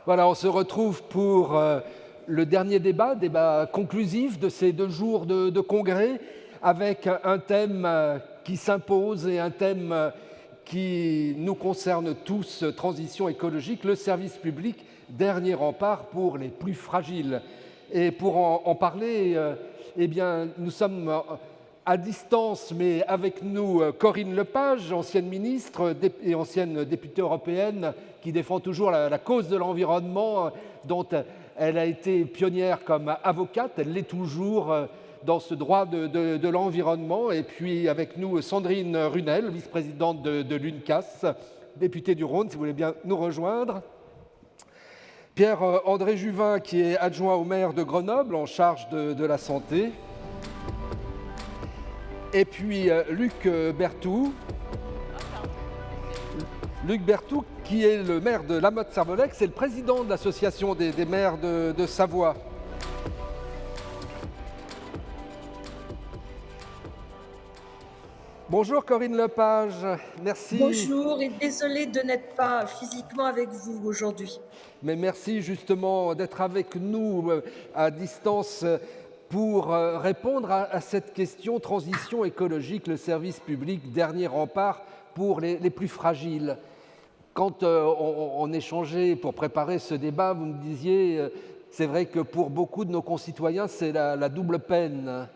Voilà, on se retrouve pour le dernier débat conclusif de ces 2 jours de congrès, avec un thème qui s'impose et un thème qui nous concerne tous, transition écologique, le service public, dernier rempart pour les plus fragiles. Et pour en parler, eh bien, nous sommes à distance, mais avec nous Corinne Lepage, ancienne ministre et ancienne députée européenne, qui défend toujours la cause de l'environnement, dont elle a été pionnière comme avocate, elle l'est toujours dans ce droit de l'environnement. Et puis avec nous Sandrine Runel, vice-présidente de l'UNCAS, députée du Rhône, si vous voulez bien nous rejoindre. Pierre-André Juvin, qui est adjoint au maire de Grenoble, en charge de la santé. Et puis Luc Berthoud, qui est le maire de La Motte-Servolex, c'est le président de l'association des maires de Savoie. Bonjour Corinne Lepage, merci. Bonjour et désolée de n'être pas physiquement avec vous aujourd'hui. Mais merci justement d'être avec nous à distance pour répondre à cette question transition écologique, le service public, dernier rempart pour les plus fragiles. Quand on échangeait pour préparer ce débat, vous me disiez, c'est vrai que pour beaucoup de nos concitoyens, c'est la double peine.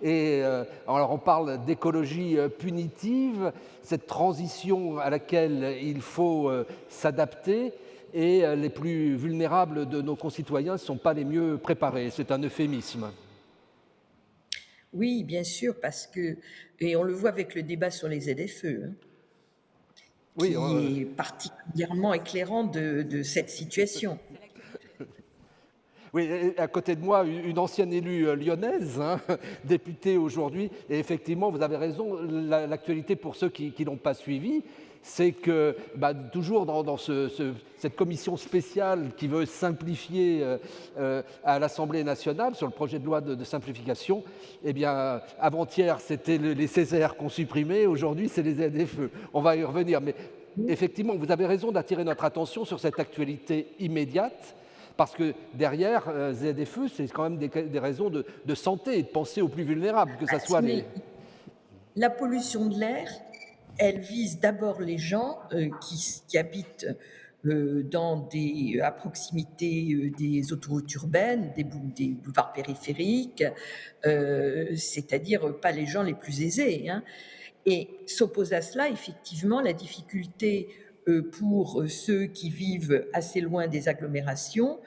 Et alors on parle d'écologie punitive, cette transition à laquelle il faut s'adapter, et les plus vulnérables de nos concitoyens ne sont pas les mieux préparés. C'est un euphémisme. Oui, bien sûr, et on le voit avec le débat sur les ZFE, Oui, qui est particulièrement éclairant de cette situation. oui, à côté de moi, une ancienne élue lyonnaise, députée aujourd'hui, et effectivement, vous avez raison, l'actualité pour ceux qui ne l'ont pas suivi, c'est que toujours dans cette commission spéciale qui veut simplifier à l'Assemblée nationale sur le projet de loi de simplification, eh bien, avant-hier, c'était les Césaires qu'on supprimait, aujourd'hui, c'est les ZFE. On va y revenir, mais effectivement, vous avez raison d'attirer notre attention sur cette actualité immédiate, parce que derrière ZFE, c'est quand même des raisons de santé et de penser aux plus vulnérables, que ce soit les... La pollution de l'air, elle vise d'abord les gens qui habitent à proximité des autoroutes urbaines, des boulevards périphériques, c'est-à-dire pas les gens les plus aisés. Et s'oppose à cela, effectivement, la difficulté pour ceux qui vivent assez loin des agglomérations,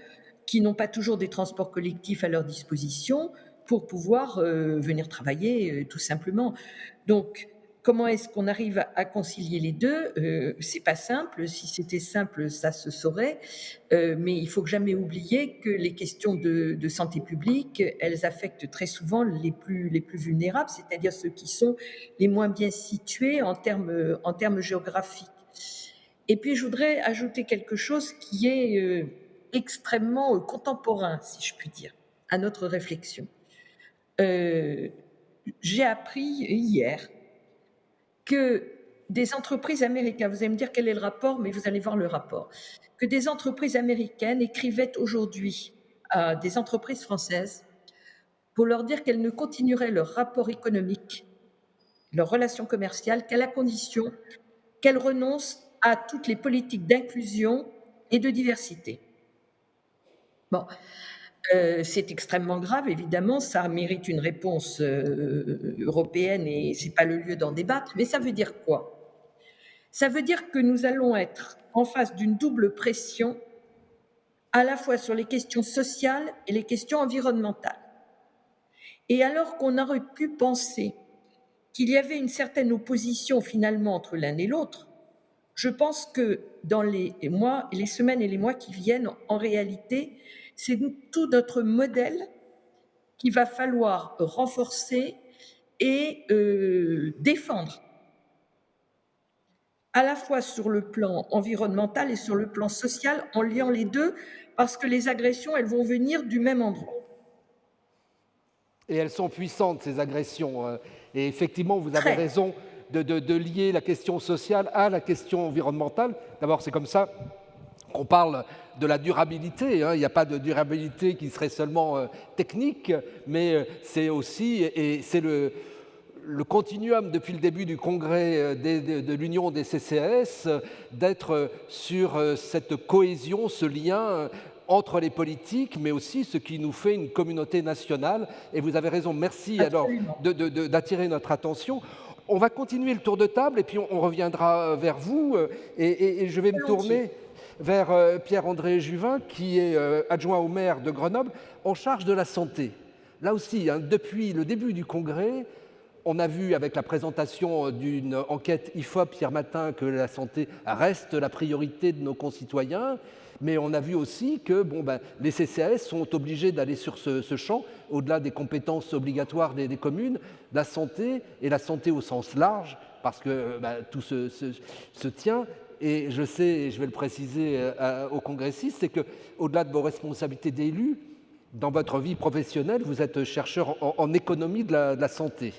qui n'ont pas toujours des transports collectifs à leur disposition pour pouvoir venir travailler, tout simplement. Donc, comment est-ce qu'on arrive à concilier les deux? C'est pas simple. Si c'était simple, ça se saurait. Mais il faut jamais oublier que les questions de santé publique, elles affectent très souvent les plus vulnérables, c'est-à-dire ceux qui sont les moins bien situés en termes géographiques. Et puis, je voudrais ajouter quelque chose qui est extrêmement contemporain, si je puis dire, à notre réflexion. J'ai appris hier que des entreprises américaines, vous allez me dire quel est le rapport, mais vous allez voir le rapport, que des entreprises américaines écrivaient aujourd'hui à des entreprises françaises pour leur dire qu'elles ne continueraient leur rapport économique, leurs relations commerciales, qu'à la condition qu'elles renoncent à toutes les politiques d'inclusion et de diversité. Bon, c'est extrêmement grave, évidemment, ça mérite une réponse européenne et ce n'est pas le lieu d'en débattre, mais ça veut dire quoi? Ça veut dire que nous allons être en face d'une double pression, à la fois sur les questions sociales et les questions environnementales. Et alors qu'on aurait pu penser qu'il y avait une certaine opposition finalement entre l'un et l'autre, je pense que dans les semaines et les mois qui viennent, en réalité, c'est tout notre modèle qu'il va falloir renforcer et défendre, à la fois sur le plan environnemental et sur le plan social, en liant les deux, parce que les agressions, elles vont venir du même endroit. Et elles sont puissantes, ces agressions. Et effectivement, vous avez raison de lier la question sociale à la question environnementale. D'abord, c'est comme ça qu'on parle de la durabilité, hein. Il n'y a pas de durabilité qui serait seulement technique, mais c'est aussi, et c'est le continuum depuis le début du congrès de l'Union des CCAS, d'être sur cette cohésion, ce lien entre les politiques, mais aussi ce qui nous fait une communauté nationale. Et vous avez raison, merci alors Absolument. d'attirer notre attention. On va continuer le tour de table et puis on reviendra vers vous. Et je vais me Volontiers. tourner vers Pierre-André Juvin, qui est adjoint au maire de Grenoble, en charge de la santé. Là aussi, hein, depuis le début du congrès, on a vu avec la présentation d'une enquête IFOP hier matin que la santé reste la priorité de nos concitoyens, mais on a vu aussi que les CCAS sont obligés d'aller sur ce champ, au-delà des compétences obligatoires des communes, la santé, et la santé au sens large, parce que tout se tient. Et je sais, et je vais le préciser aux congressistes, c'est qu'au-delà de vos responsabilités d'élus, dans votre vie professionnelle, vous êtes chercheur en économie de la santé.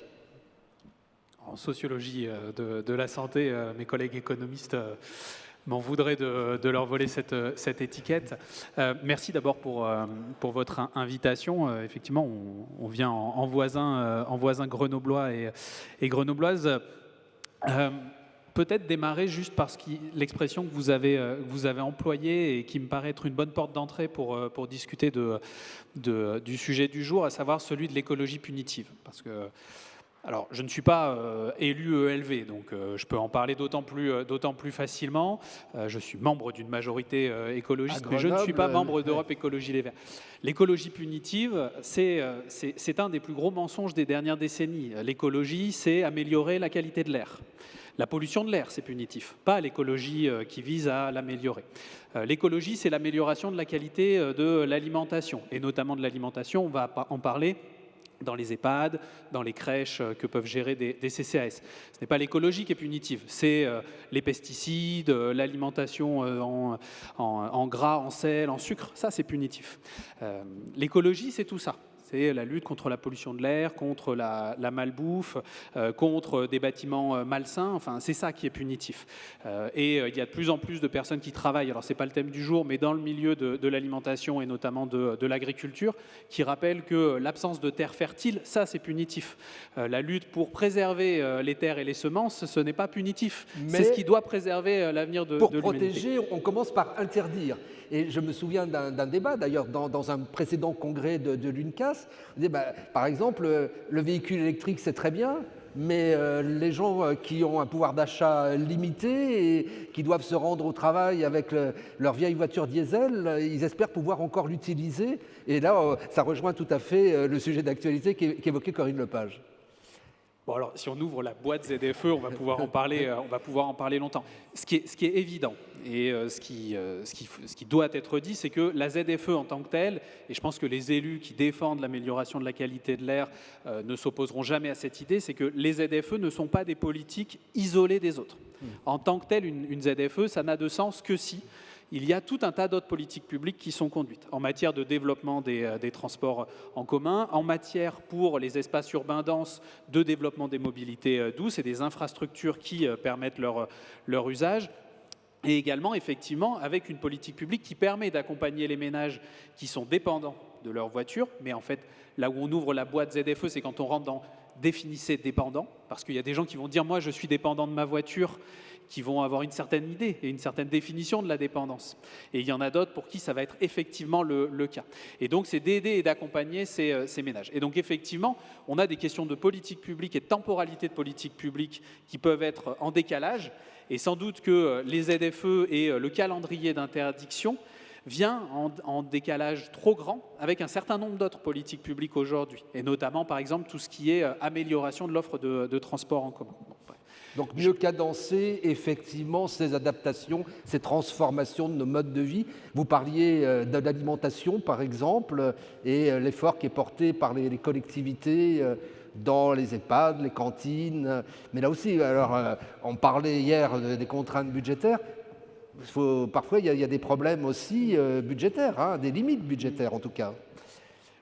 En sociologie de la santé, mes collègues économistes m'en voudraient de leur voler cette étiquette. Merci d'abord pour votre invitation. Effectivement, on vient en voisin grenoblois et grenobloises. Peut-être démarrer juste par l'expression que vous avez employée et qui me paraît être une bonne porte d'entrée pour discuter du sujet du jour, à savoir celui de l'écologie punitive. Parce que alors, je ne suis pas élu ELV, donc je peux en parler d'autant plus facilement. Je suis membre d'une majorité écologiste, mais je ne suis pas membre d'Europe Écologie Les Verts. L'écologie punitive, c'est un des plus gros mensonges des dernières décennies. L'écologie, c'est améliorer la qualité de l'air. La pollution de l'air, c'est punitif, pas l'écologie qui vise à l'améliorer. L'écologie, c'est l'amélioration de la qualité de l'alimentation, et notamment de l'alimentation, on va en parler, dans les EHPAD, dans les crèches que peuvent gérer des CCAS. Ce n'est pas l'écologie qui est punitive, c'est les pesticides, l'alimentation en gras, en sel, en sucre, ça c'est punitif. L'écologie, c'est tout ça. C'est la lutte contre la pollution de l'air, contre la malbouffe, contre des bâtiments malsains. Enfin, c'est ça qui est punitif. Et il y a de plus en plus de personnes qui travaillent, alors ce n'est pas le thème du jour, mais dans le milieu de l'alimentation et notamment de l'agriculture, qui rappellent que l'absence de terres fertiles, ça c'est punitif. La lutte pour préserver les terres et les semences, ce n'est pas punitif. C'est ce qui doit préserver l'avenir de l'humanité. Pour protéger, on commence par interdire. Et je me souviens d'un débat, d'ailleurs, dans un précédent congrès de l'UNCAS. On disait, par exemple, le véhicule électrique, c'est très bien, mais les gens qui ont un pouvoir d'achat limité et qui doivent se rendre au travail avec leur vieille voiture diesel, ils espèrent pouvoir encore l'utiliser. Et là, ça rejoint tout à fait le sujet d'actualité qu'évoquait Corinne Lepage. Bon, alors, si on ouvre la boîte ZFE, on va pouvoir en parler longtemps. Ce qui est évident et ce qui doit être dit, c'est que la ZFE en tant que telle, et je pense que les élus qui défendent l'amélioration de la qualité de l'air ne s'opposeront jamais à cette idée, c'est que les ZFE ne sont pas des politiques isolées des autres. En tant que telle, une ZFE, ça n'a de sens que si il y a tout un tas d'autres politiques publiques qui sont conduites en matière de développement des transports en commun, en matière pour les espaces urbains denses de développement des mobilités douces et des infrastructures qui permettent leur usage. Et également, effectivement, avec une politique publique qui permet d'accompagner les ménages qui sont dépendants de leur voiture. Mais en fait, là où on ouvre la boîte ZFE, c'est quand on rentre dans « définissez dépendant », parce qu'il y a des gens qui vont dire « moi, je suis dépendant de ma voiture », qui vont avoir une certaine idée et une certaine définition de la dépendance. Et il y en a d'autres pour qui ça va être effectivement le cas. Et donc, c'est d'aider et d'accompagner ces ménages. Et donc, effectivement, on a des questions de politique publique et de temporalité de politique publique qui peuvent être en décalage. Et sans doute que les ZFE et le calendrier d'interdiction vient en décalage trop grand avec un certain nombre d'autres politiques publiques aujourd'hui. Et notamment, par exemple, tout ce qui est amélioration de l'offre de transport en commun. Bon, bref. Donc mieux cadencer effectivement ces adaptations, ces transformations de nos modes de vie. Vous parliez de l'alimentation par exemple et l'effort qui est porté par les collectivités dans les EHPAD, les cantines. Mais là aussi, alors on parlait hier des contraintes budgétaires. Parfois il y a des problèmes aussi budgétaires, des limites budgétaires en tout cas.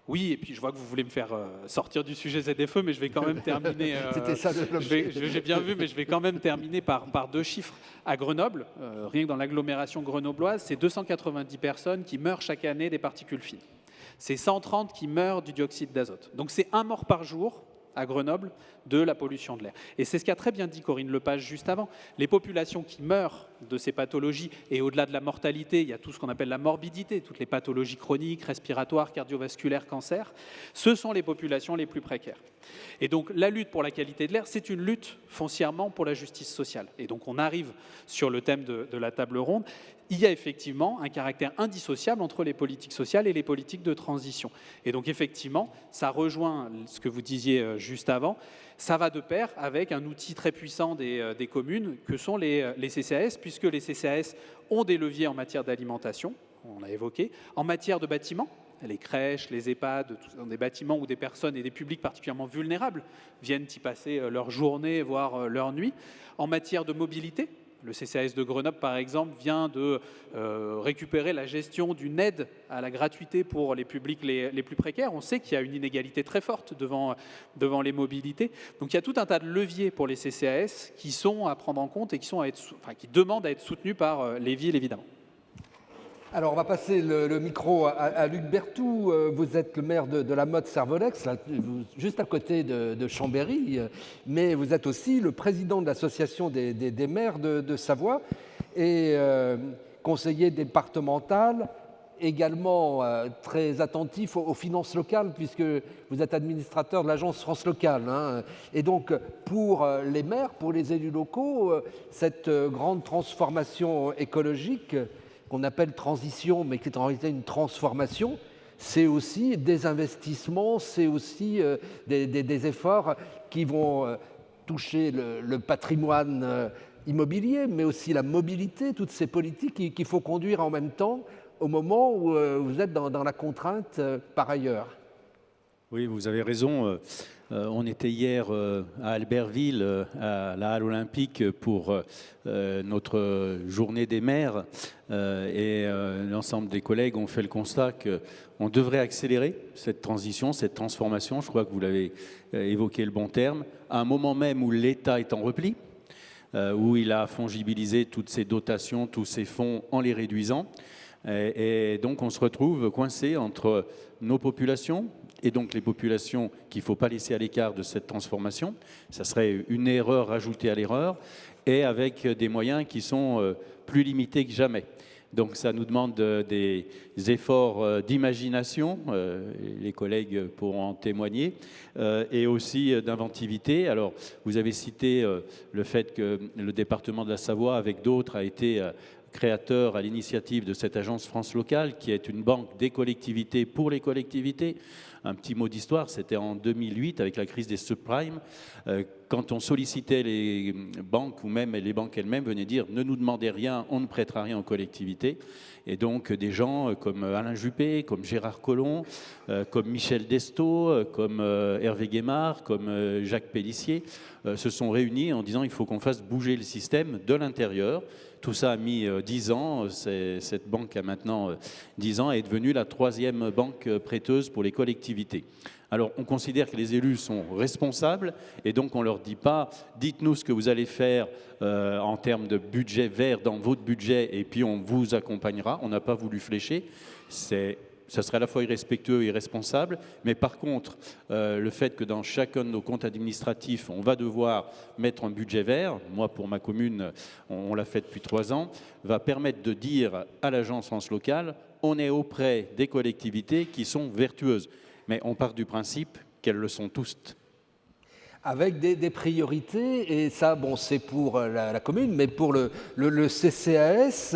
Oui, et puis je vois que vous voulez me faire sortir du sujet ZFE, mais je vais quand même terminer. C'était ça l'objet. J'ai bien vu, mais je vais quand même terminer par 2 chiffres. À Grenoble, rien que dans l'agglomération grenobloise, c'est 290 personnes qui meurent chaque année des particules fines. C'est 130 qui meurent du dioxyde d'azote. Donc c'est 1 mort par jour à Grenoble de la pollution de l'air. Et c'est ce qu'a très bien dit Corinne Lepage juste avant. Les populations qui meurent de ces pathologies, et au-delà de la mortalité, il y a tout ce qu'on appelle la morbidité, toutes les pathologies chroniques, respiratoires, cardiovasculaires, cancer, ce sont les populations les plus précaires. Et donc la lutte pour la qualité de l'air, c'est une lutte foncièrement pour la justice sociale. Et donc on arrive sur le thème de la table ronde. Il y a effectivement un caractère indissociable entre les politiques sociales et les politiques de transition. Et donc effectivement, ça rejoint ce que vous disiez juste avant, ça va de pair avec un outil très puissant des communes que sont les CCAS, puisque les CCAS ont des leviers en matière d'alimentation, on a évoqué, en matière de bâtiments, les crèches, les EHPAD, des bâtiments où des personnes et des publics particulièrement vulnérables viennent y passer leur journée, voire leur nuit, en matière de mobilité. Le CCAS de Grenoble, par exemple, vient de récupérer la gestion d'une aide à la gratuité pour les publics les plus précaires. On sait qu'il y a une inégalité très forte devant les mobilités. Donc il y a tout un tas de leviers pour les CCAS qui sont à prendre en compte et qui demandent à être soutenus par les villes, évidemment. Alors, on va passer le micro à Luc Berthoud. Vous êtes le maire de la Motte-Servolex, juste à côté de Chambéry, mais vous êtes aussi le président de l'association des maires de Savoie et conseiller départemental, également très attentif aux finances locales, puisque vous êtes administrateur de l'agence France Locale. Hein. Et donc, pour les maires, pour les élus locaux, cette grande transformation écologique qu'on appelle transition, mais qui est en réalité une transformation, c'est aussi des investissements, c'est aussi des efforts qui vont toucher le patrimoine immobilier, mais aussi la mobilité, toutes ces politiques qu'il faut conduire en même temps au moment où vous êtes dans la contrainte par ailleurs. Oui, vous avez raison. On était hier à Albertville, à la Halle Olympique, pour notre journée des maires. Et l'ensemble des collègues ont fait le constat qu'on devrait accélérer cette transition, cette transformation. Je crois que vous l'avez évoqué le bon terme. À un moment même où l'État est en repli, où il a fongibilisé toutes ses dotations, tous ses fonds en les réduisant. Et donc on se retrouve coincé entre nos populations, et donc les populations qu'il ne faut pas laisser à l'écart de cette transformation. Ça serait une erreur rajoutée à l'erreur, et avec des moyens qui sont plus limités que jamais. Donc ça nous demande des efforts d'imagination, les collègues pourront en témoigner, et aussi d'inventivité. Alors vous avez cité le fait que le département de la Savoie, avec d'autres, a été créateur à l'initiative de cette agence France Locale, qui est une banque des collectivités pour les collectivités. Un petit mot d'histoire, c'était en 2008, avec la crise des subprimes, quand on sollicitait les banques, ou même les banques elles-mêmes venaient dire « ne nous demandez rien, on ne prêtera rien aux collectivités ». Et donc des gens comme Alain Juppé, comme Gérard Collomb, comme Michel Destot, comme Hervé Guémard, comme Jacques Pélissier, se sont réunis en disant « il faut qu'on fasse bouger le système de l'intérieur ». Tout ça a mis 10 ans. Cette banque a maintenant 10 ans et est devenue la 3e banque prêteuse pour les collectivités. Alors, on considère que les élus sont responsables et donc on ne leur dit pas « dites-nous ce que vous allez faire en termes de budget vert dans votre budget et puis on vous accompagnera ». On n'a pas voulu flécher. Ça serait à la fois irrespectueux et irresponsable, mais par contre, le fait que dans chacun de nos comptes administratifs, on va devoir mettre un budget vert, moi pour ma commune, on l'a fait depuis 3 ans, va permettre de dire à l'agence France Locale, on est auprès des collectivités qui sont vertueuses. Mais on part du principe qu'elles le sont tous. Avec des priorités, et ça, bon, c'est pour la commune, mais pour le CCAS,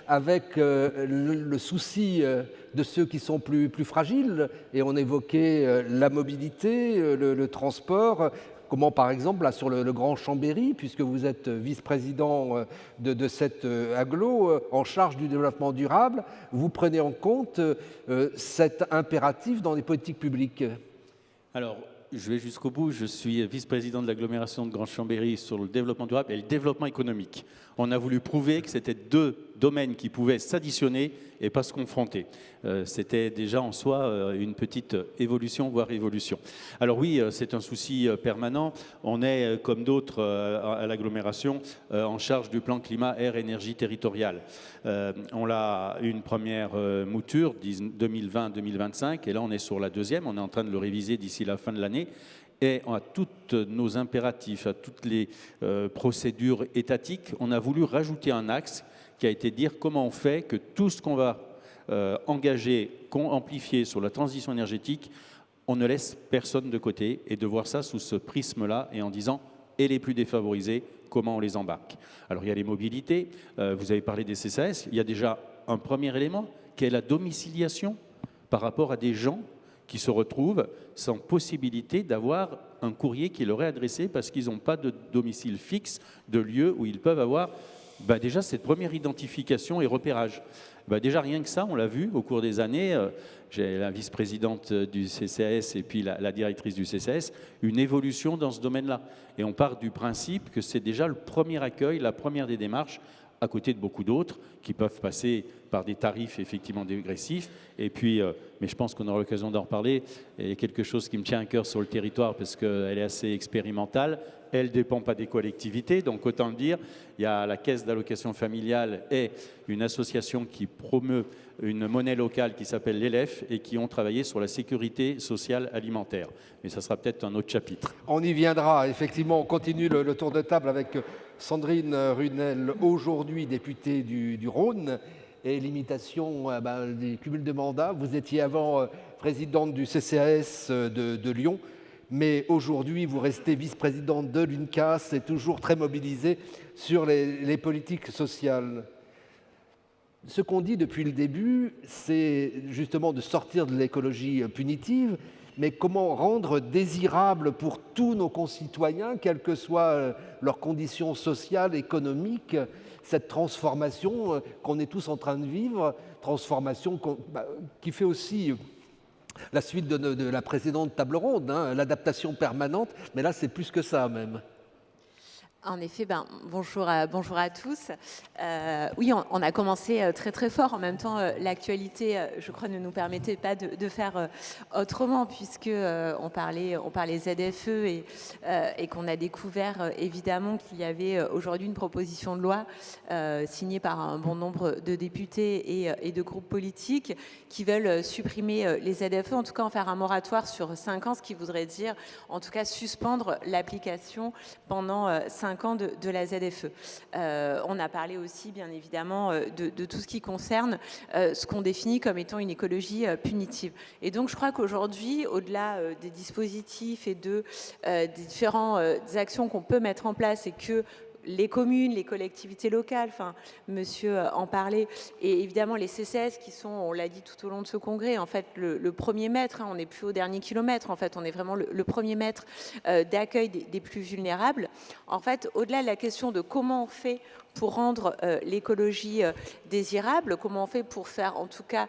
avec le souci de ceux qui sont plus fragiles, et on évoquait la mobilité, le transport, comment par exemple là, sur le Grand Chambéry, puisque vous êtes vice-président de cette agglo en charge du développement durable, vous prenez en compte cet impératif dans les politiques publiques. Alors, je vais jusqu'au bout. Je suis vice-président de l'agglomération de Grand-Chambéry sur le développement durable et le développement économique. On a voulu prouver que c'était deux domaines qui pouvaient s'additionner et pas se confronter. C'était déjà en soi une petite évolution, voire révolution. Alors oui, c'est un souci permanent. On est, comme d'autres à l'agglomération, en charge du plan climat, air, énergie territoriale. On a une première mouture, 2020-2025, et là on est sur la deuxième. On est en train de le réviser d'ici la fin de l'année. Et à tous nos impératifs, à toutes les procédures étatiques, on a voulu rajouter un axe qui a été de dire comment on fait que tout ce qu'on va engager, amplifier sur la transition énergétique, on ne laisse personne de côté, et de voir ça sous ce prisme-là et en disant et les plus défavorisés, comment on les embarque. Alors il y a les mobilités, vous avez parlé des CCAS, il y a déjà un premier élément qui est la domiciliation par rapport à des gens qui se retrouvent sans possibilité d'avoir un courrier qui leur est adressé parce qu'ils n'ont pas de domicile fixe, de lieu où ils peuvent avoir déjà cette première identification et repérage. Déjà rien que ça, on l'a vu au cours des années, j'ai la vice-présidente du CCAS et puis la directrice du CCAS, une évolution dans ce domaine-là. Et on part du principe que c'est déjà le premier accueil, la première des démarches, à côté de beaucoup d'autres qui peuvent passer par des tarifs effectivement dégressifs. Et puis, mais je pense qu'on aura l'occasion d'en reparler, il y a quelque chose qui me tient à cœur sur le territoire parce qu'elle est assez expérimentale. Elle ne dépend pas des collectivités, donc autant le dire, il y a la Caisse d'allocation familiale et une association qui promeut une monnaie locale qui s'appelle l'ELEF et qui ont travaillé sur la sécurité sociale alimentaire. Mais ça sera peut-être un autre chapitre. On y viendra, effectivement. On continue le tour de table avec Sandrine Runel, aujourd'hui députée du Rhône, et l'imitation des cumuls de mandats. Vous étiez avant présidente du CCAS de Lyon, mais aujourd'hui vous restez vice-présidente de l'UNCAS et toujours très mobilisée sur les politiques sociales. Ce qu'on dit depuis le début, c'est justement de sortir de l'écologie punitive, mais comment rendre désirable pour tous nos concitoyens, quelles que soient leurs conditions sociales, économiques, cette transformation qu'on est tous en train de vivre, transformation qui fait aussi la suite de la précédente table ronde, l'adaptation permanente, mais là c'est plus que ça même. En effet, bonjour à tous. Oui, on a commencé très très fort. En même temps, l'actualité, je crois, ne nous permettait pas de faire autrement, puisque on parlait ZFE et qu'on a découvert évidemment qu'il y avait aujourd'hui une proposition de loi signée par un bon nombre de députés et de groupes politiques qui veulent supprimer les ZFE, en tout cas en faire un moratoire sur 5 ans, ce qui voudrait dire en tout cas suspendre l'application pendant 5 ans de la ZFE. On a parlé aussi bien évidemment de tout ce qui concerne ce qu'on définit comme étant une écologie punitive. Et donc je crois qu'aujourd'hui, au-delà des dispositifs et des différentes actions qu'on peut mettre en place et que les communes, les collectivités locales, monsieur en parlait, et évidemment les CCS qui sont, on l'a dit tout au long de ce congrès, en fait le premier mètre, on n'est plus au dernier kilomètre, en fait on est vraiment le premier mètre d'accueil des plus vulnérables. En fait, au-delà de la question de comment on fait pour rendre l'écologie désirable, comment on fait pour faire en tout cas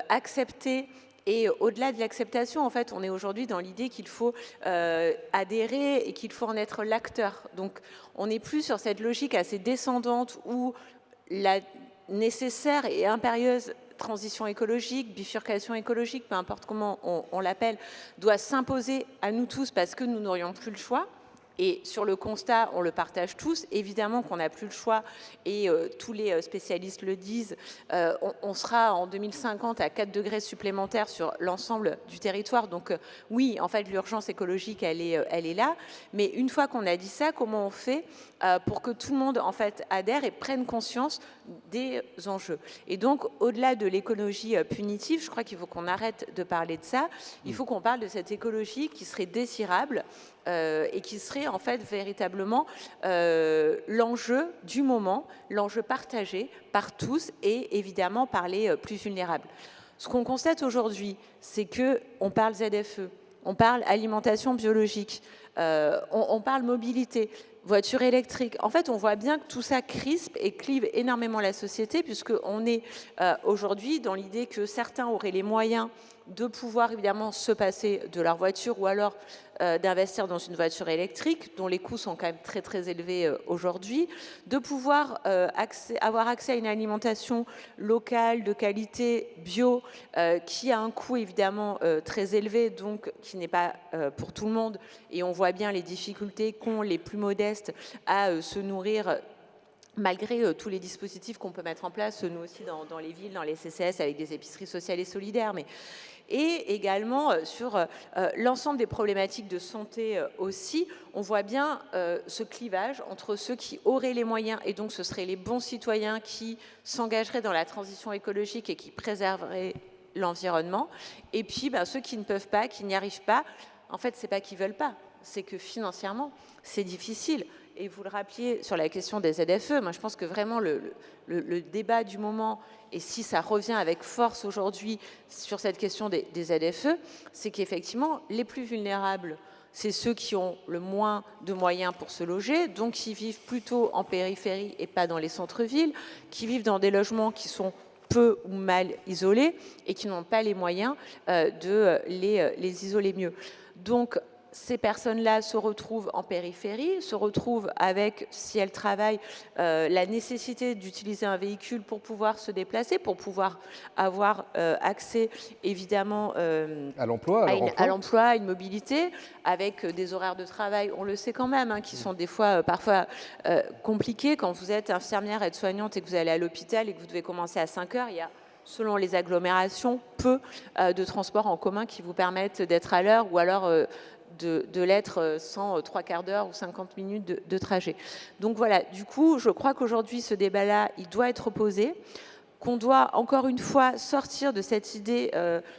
accepter. Et au-delà de l'acceptation, en fait, on est aujourd'hui dans l'idée qu'il faut adhérer et qu'il faut en être l'acteur. Donc, on n'est plus sur cette logique assez descendante où la nécessaire et impérieuse transition écologique, bifurcation écologique, peu importe comment on l'appelle, doit s'imposer à nous tous parce que nous n'aurions plus le choix. Et sur le constat, on le partage tous. Évidemment qu'on n'a plus le choix et tous les spécialistes le disent. On sera en 2050 à 4 degrés supplémentaires sur l'ensemble du territoire. Donc oui, en fait, l'urgence écologique, elle est là. Mais une fois qu'on a dit ça, comment on fait pour que tout le monde en fait adhère et prenne conscience des enjeux? Et donc, au-delà de l'écologie punitive, je crois qu'il faut qu'on arrête de parler de ça. Il faut qu'on parle de cette écologie qui serait désirable et qui serait en fait véritablement l'enjeu du moment, l'enjeu partagé par tous et évidemment par les plus vulnérables. Ce qu'on constate aujourd'hui, c'est qu'on parle ZFE, on parle alimentation biologique, on parle mobilité. voitures électriques. En fait, on voit bien que tout ça crispe et clive énormément la société, puisqu'on est aujourd'hui dans l'idée que certains auraient les moyens de pouvoir évidemment se passer de leur voiture ou alors d'investir dans une voiture électrique, dont les coûts sont quand même très très élevés aujourd'hui, de pouvoir avoir accès à une alimentation locale, de qualité, bio, qui a un coût évidemment très élevé, donc qui n'est pas pour tout le monde. Et on voit bien les difficultés qu'ont les plus modestes à se nourrir malgré tous les dispositifs qu'on peut mettre en place, nous aussi dans les villes, dans les CCS, avec des épiceries sociales et solidaires. Et également sur l'ensemble des problématiques de santé aussi, on voit bien ce clivage entre ceux qui auraient les moyens, et donc ce seraient les bons citoyens qui s'engageraient dans la transition écologique et qui préserveraient l'environnement, et puis ceux qui ne peuvent pas, qui n'y arrivent pas. En fait, c'est pas qu'ils veulent pas, c'est que financièrement, c'est difficile. Et vous le rappeliez sur la question des ZFE, moi je pense que vraiment le débat du moment, et si ça revient avec force aujourd'hui sur cette question des ZFE, c'est qu'effectivement, les plus vulnérables, c'est ceux qui ont le moins de moyens pour se loger, donc qui vivent plutôt en périphérie et pas dans les centres-villes, qui vivent dans des logements qui sont peu ou mal isolés et qui n'ont pas les moyens de les isoler mieux. Donc, ces personnes-là se retrouvent en périphérie, se retrouvent avec, si elles travaillent, la nécessité d'utiliser un véhicule pour pouvoir se déplacer, pour pouvoir avoir accès évidemment À l'emploi, à l'emploi, à une mobilité, avec des horaires de travail, on le sait quand même, qui sont des fois parfois compliqués. Quand vous êtes infirmière, aide-soignante et que vous allez à l'hôpital et que vous devez commencer à 5 heures, il y a, selon les agglomérations, peu de transports en commun qui vous permettent d'être à l'heure, ou alors de l'être sans 3 quarts d'heure ou 50 minutes de trajet. Donc voilà, du coup, je crois qu'aujourd'hui, ce débat-là, il doit être posé, qu'on doit encore une fois sortir de cette idée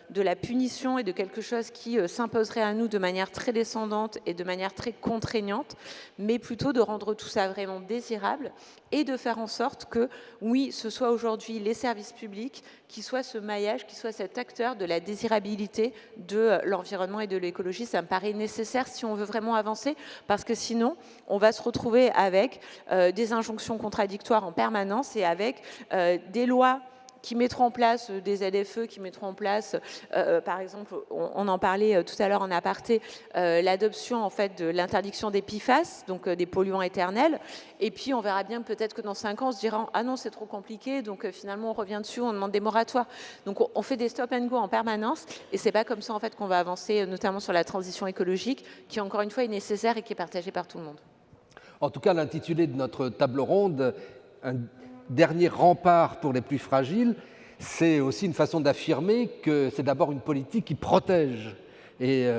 de la punition et de quelque chose qui s'imposerait à nous de manière très descendante et de manière très contraignante, mais plutôt de rendre tout ça vraiment désirable et de faire en sorte que, oui, ce soit aujourd'hui les services publics qui soient ce maillage, qui soient cet acteur de la désirabilité de l'environnement et de l'écologie. Ça me paraît nécessaire si on veut vraiment avancer, parce que sinon, on va se retrouver avec des injonctions contradictoires en permanence et avec des lois qui mettront en place des ZFE, qui mettront en place, par exemple, on en parlait tout à l'heure en aparté, l'adoption en fait de l'interdiction des PFAS, donc des polluants éternels. Et puis on verra bien peut-être que dans 5 ans, on se dira ah non, c'est trop compliqué, donc finalement on revient dessus, on demande des moratoires. Donc on fait des stop and go en permanence, et c'est pas comme ça en fait qu'on va avancer, notamment sur la transition écologique, qui encore une fois est nécessaire et qui est partagée par tout le monde. En tout cas, l'intitulé de notre table ronde, un dernier rempart pour les plus fragiles, c'est aussi une façon d'affirmer que c'est d'abord une politique qui protège. Et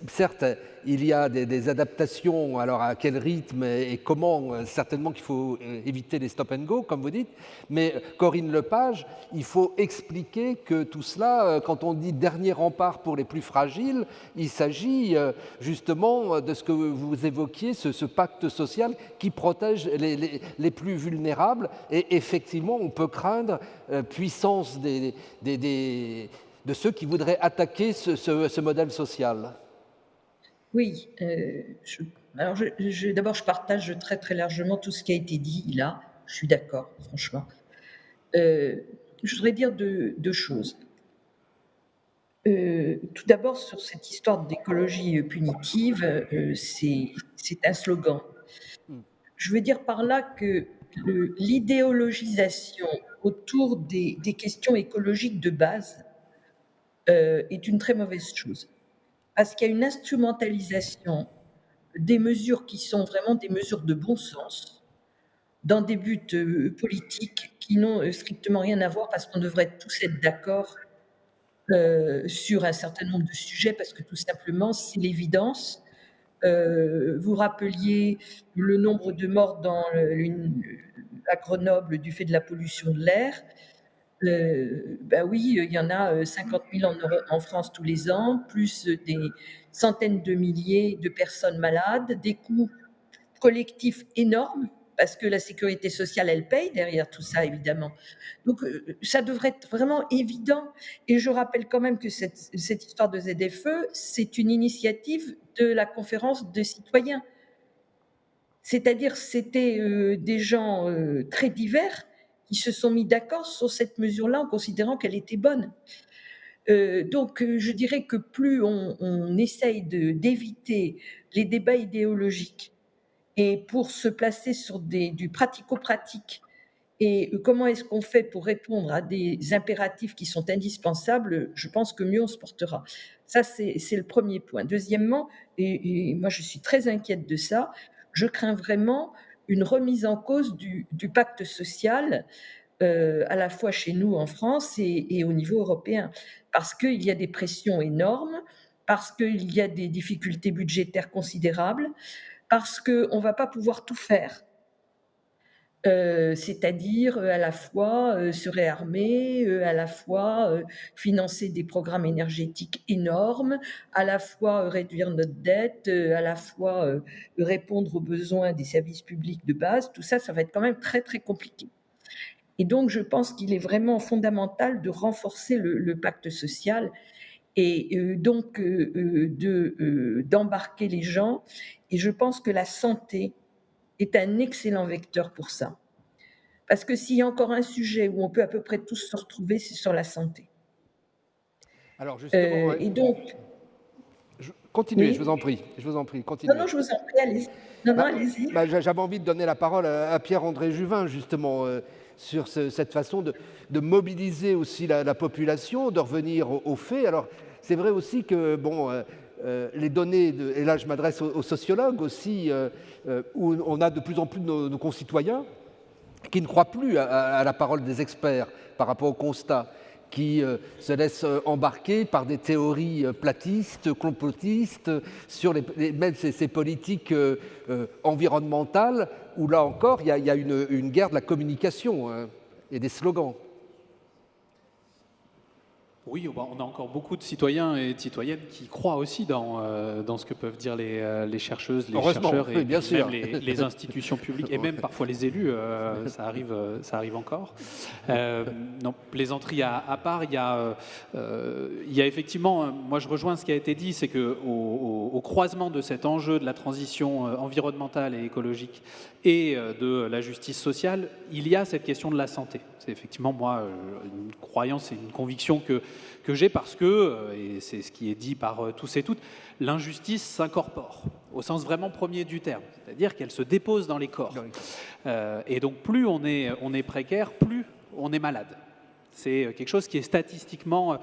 certes, il y a des adaptations, alors à quel rythme et comment, certainement qu'il faut éviter les stop and go, comme vous dites, mais Corinne Lepage, il faut expliquer que tout cela, quand on dit dernier rempart pour les plus fragiles, il s'agit justement de ce que vous évoquiez, ce pacte social qui protège les plus vulnérables, et effectivement, on peut craindre puissance de ceux qui voudraient attaquer ce modèle social. Oui, d'abord, je partage très très largement tout ce qui a été dit là. Je suis d'accord, franchement. Je voudrais dire deux choses. Tout d'abord, sur cette histoire d'écologie punitive, c'est un slogan. Je veux dire par là que l'idéologisation autour des questions écologiques de base est une très mauvaise chose. Parce qu'il y a une instrumentalisation des mesures qui sont vraiment des mesures de bon sens, dans des buts politiques qui n'ont strictement rien à voir, parce qu'on devrait tous être d'accord sur un certain nombre de sujets, parce que tout simplement, c'est l'évidence. Vous rappeliez le nombre de morts à Grenoble du fait de la pollution de l'air. Oui, il y en a 50 000 en France tous les ans, plus des centaines de milliers de personnes malades, des coûts collectifs énormes, parce que la sécurité sociale, elle paye derrière tout ça, évidemment. Donc, ça devrait être vraiment évident. Et je rappelle quand même que cette histoire de ZFE, c'est une initiative de la conférence des citoyens. C'est-à-dire, c'était des gens très divers qui se sont mis d'accord sur cette mesure-là en considérant qu'elle était bonne. Donc, je dirais que plus on essaye d'éviter les débats idéologiques et pour se placer sur du pratico-pratique et comment est-ce qu'on fait pour répondre à des impératifs qui sont indispensables, je pense que mieux on se portera. Ça, c'est le premier point. Deuxièmement, et moi je suis très inquiète de ça, je crains vraiment une remise en cause du pacte social, à la fois chez nous en France et au niveau européen. Parce qu'il y a des pressions énormes, parce qu'il y a des difficultés budgétaires considérables, parce qu'on ne va pas pouvoir tout faire. C'est-à-dire, à la fois, se réarmer, à la fois, financer des programmes énergétiques énormes, à la fois, réduire notre dette, à la fois, répondre aux besoins des services publics de base. Tout ça, ça va être quand même très, très compliqué. Et donc je pense qu'il est vraiment fondamental de renforcer le pacte social et donc d'embarquer les gens, et je pense que la santé est un excellent vecteur pour ça. Parce que s'il y a encore un sujet où on peut à peu près tous se retrouver, c'est sur la santé. Alors justement, Et donc continuez, oui? je vous en prie, Non, continuez. non, je vous en prie, allez-y. Non, non, allez-y. J'avais envie de donner la parole à Pierre-André Juvin, justement, sur cette façon de mobiliser aussi la population, de revenir aux faits. Alors, c'est vrai aussi que, bon, les données, et là je m'adresse aux sociologues aussi, où on a de plus en plus de nos concitoyens qui ne croient plus à la parole des experts par rapport au constat, qui se laissent embarquer par des théories platistes, complotistes, sur même ces politiques environnementales, où là encore, il y a une guerre de la communication, hein, et des slogans. Oui, on a encore beaucoup de citoyens et de citoyennes qui croient aussi dans ce que peuvent dire les chercheuses, les chercheurs et bien sûr. même les institutions publiques et même parfois les élus, ça arrive encore. Non, plaisanterie à part, il y a effectivement, moi je rejoins ce qui a été dit, c'est qu'au croisement de cet enjeu de la transition environnementale et écologique et de la justice sociale, il y a cette question de la santé. C'est effectivement, moi, une croyance et une conviction que j'ai parce que, et c'est ce qui est dit par tous et toutes, l'injustice s'incorpore, au sens vraiment premier du terme, c'est-à-dire qu'elle se dépose dans les corps. Et donc, plus on est précaire, plus on est malade. C'est quelque chose qui est statistiquement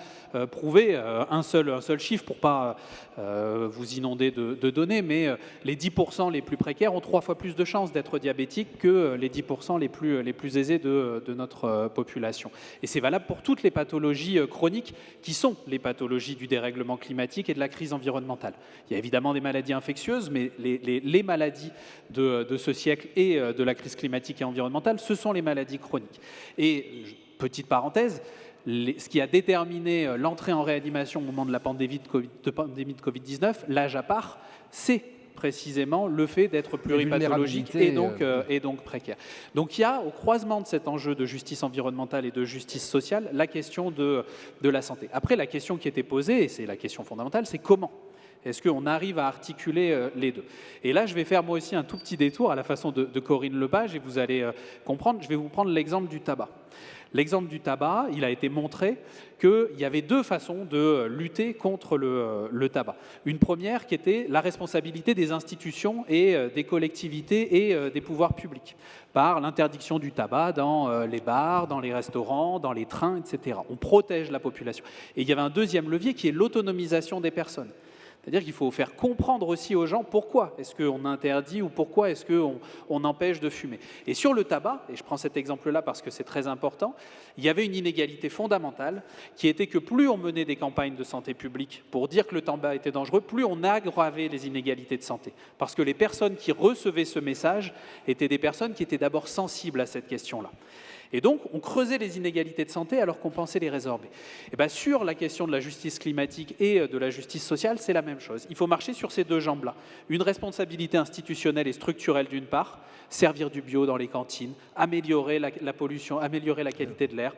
prouvé. Un seul chiffre pour ne pas vous inonder de données, mais les 10% les plus précaires ont 3 fois plus de chances d'être diabétiques que les 10% les plus aisés de notre population. Et c'est valable pour toutes les pathologies chroniques qui sont les pathologies du dérèglement climatique et de la crise environnementale. Il y a évidemment des maladies infectieuses, mais les maladies de ce siècle et de la crise climatique et environnementale, ce sont les maladies chroniques. Et petite parenthèse, ce qui a déterminé l'entrée en réanimation au moment de la pandémie de Covid-19, l'âge à part, c'est précisément le fait d'être pluripathologique et donc précaire. Donc il y a au croisement de cet enjeu de justice environnementale et de justice sociale la question de la santé. Après, la question qui était posée, et c'est la question fondamentale, c'est comment ? Est-ce qu'on arrive à articuler les deux? Et là, je vais faire moi aussi un tout petit détour à la façon de Corinne Lepage et vous allez comprendre. Je vais vous prendre l'exemple du tabac. L'exemple du tabac, il a été montré qu'il y avait 2 façons de lutter contre le tabac. Une première qui était la responsabilité des institutions et des collectivités et des pouvoirs publics par l'interdiction du tabac dans les bars, dans les restaurants, dans les trains, etc. On protège la population. Et il y avait un deuxième levier qui est l'autonomisation des personnes. C'est-à-dire qu'il faut faire comprendre aussi aux gens pourquoi est-ce qu'on interdit ou pourquoi est-ce qu'on empêche de fumer. Et sur le tabac, et je prends cet exemple-là parce que c'est très important, il y avait une inégalité fondamentale qui était que plus on menait des campagnes de santé publique pour dire que le tabac était dangereux, plus on aggravait les inégalités de santé. Parce que les personnes qui recevaient ce message étaient des personnes qui étaient d'abord sensibles à cette question-là. Et donc, on creusait les inégalités de santé alors qu'on pensait les résorber. Et bien, sur la question de la justice climatique et de la justice sociale, c'est la même chose. Il faut marcher sur ces 2 jambes-là. Une responsabilité institutionnelle et structurelle d'une part, servir du bio dans les cantines, améliorer la pollution, améliorer la qualité de l'air,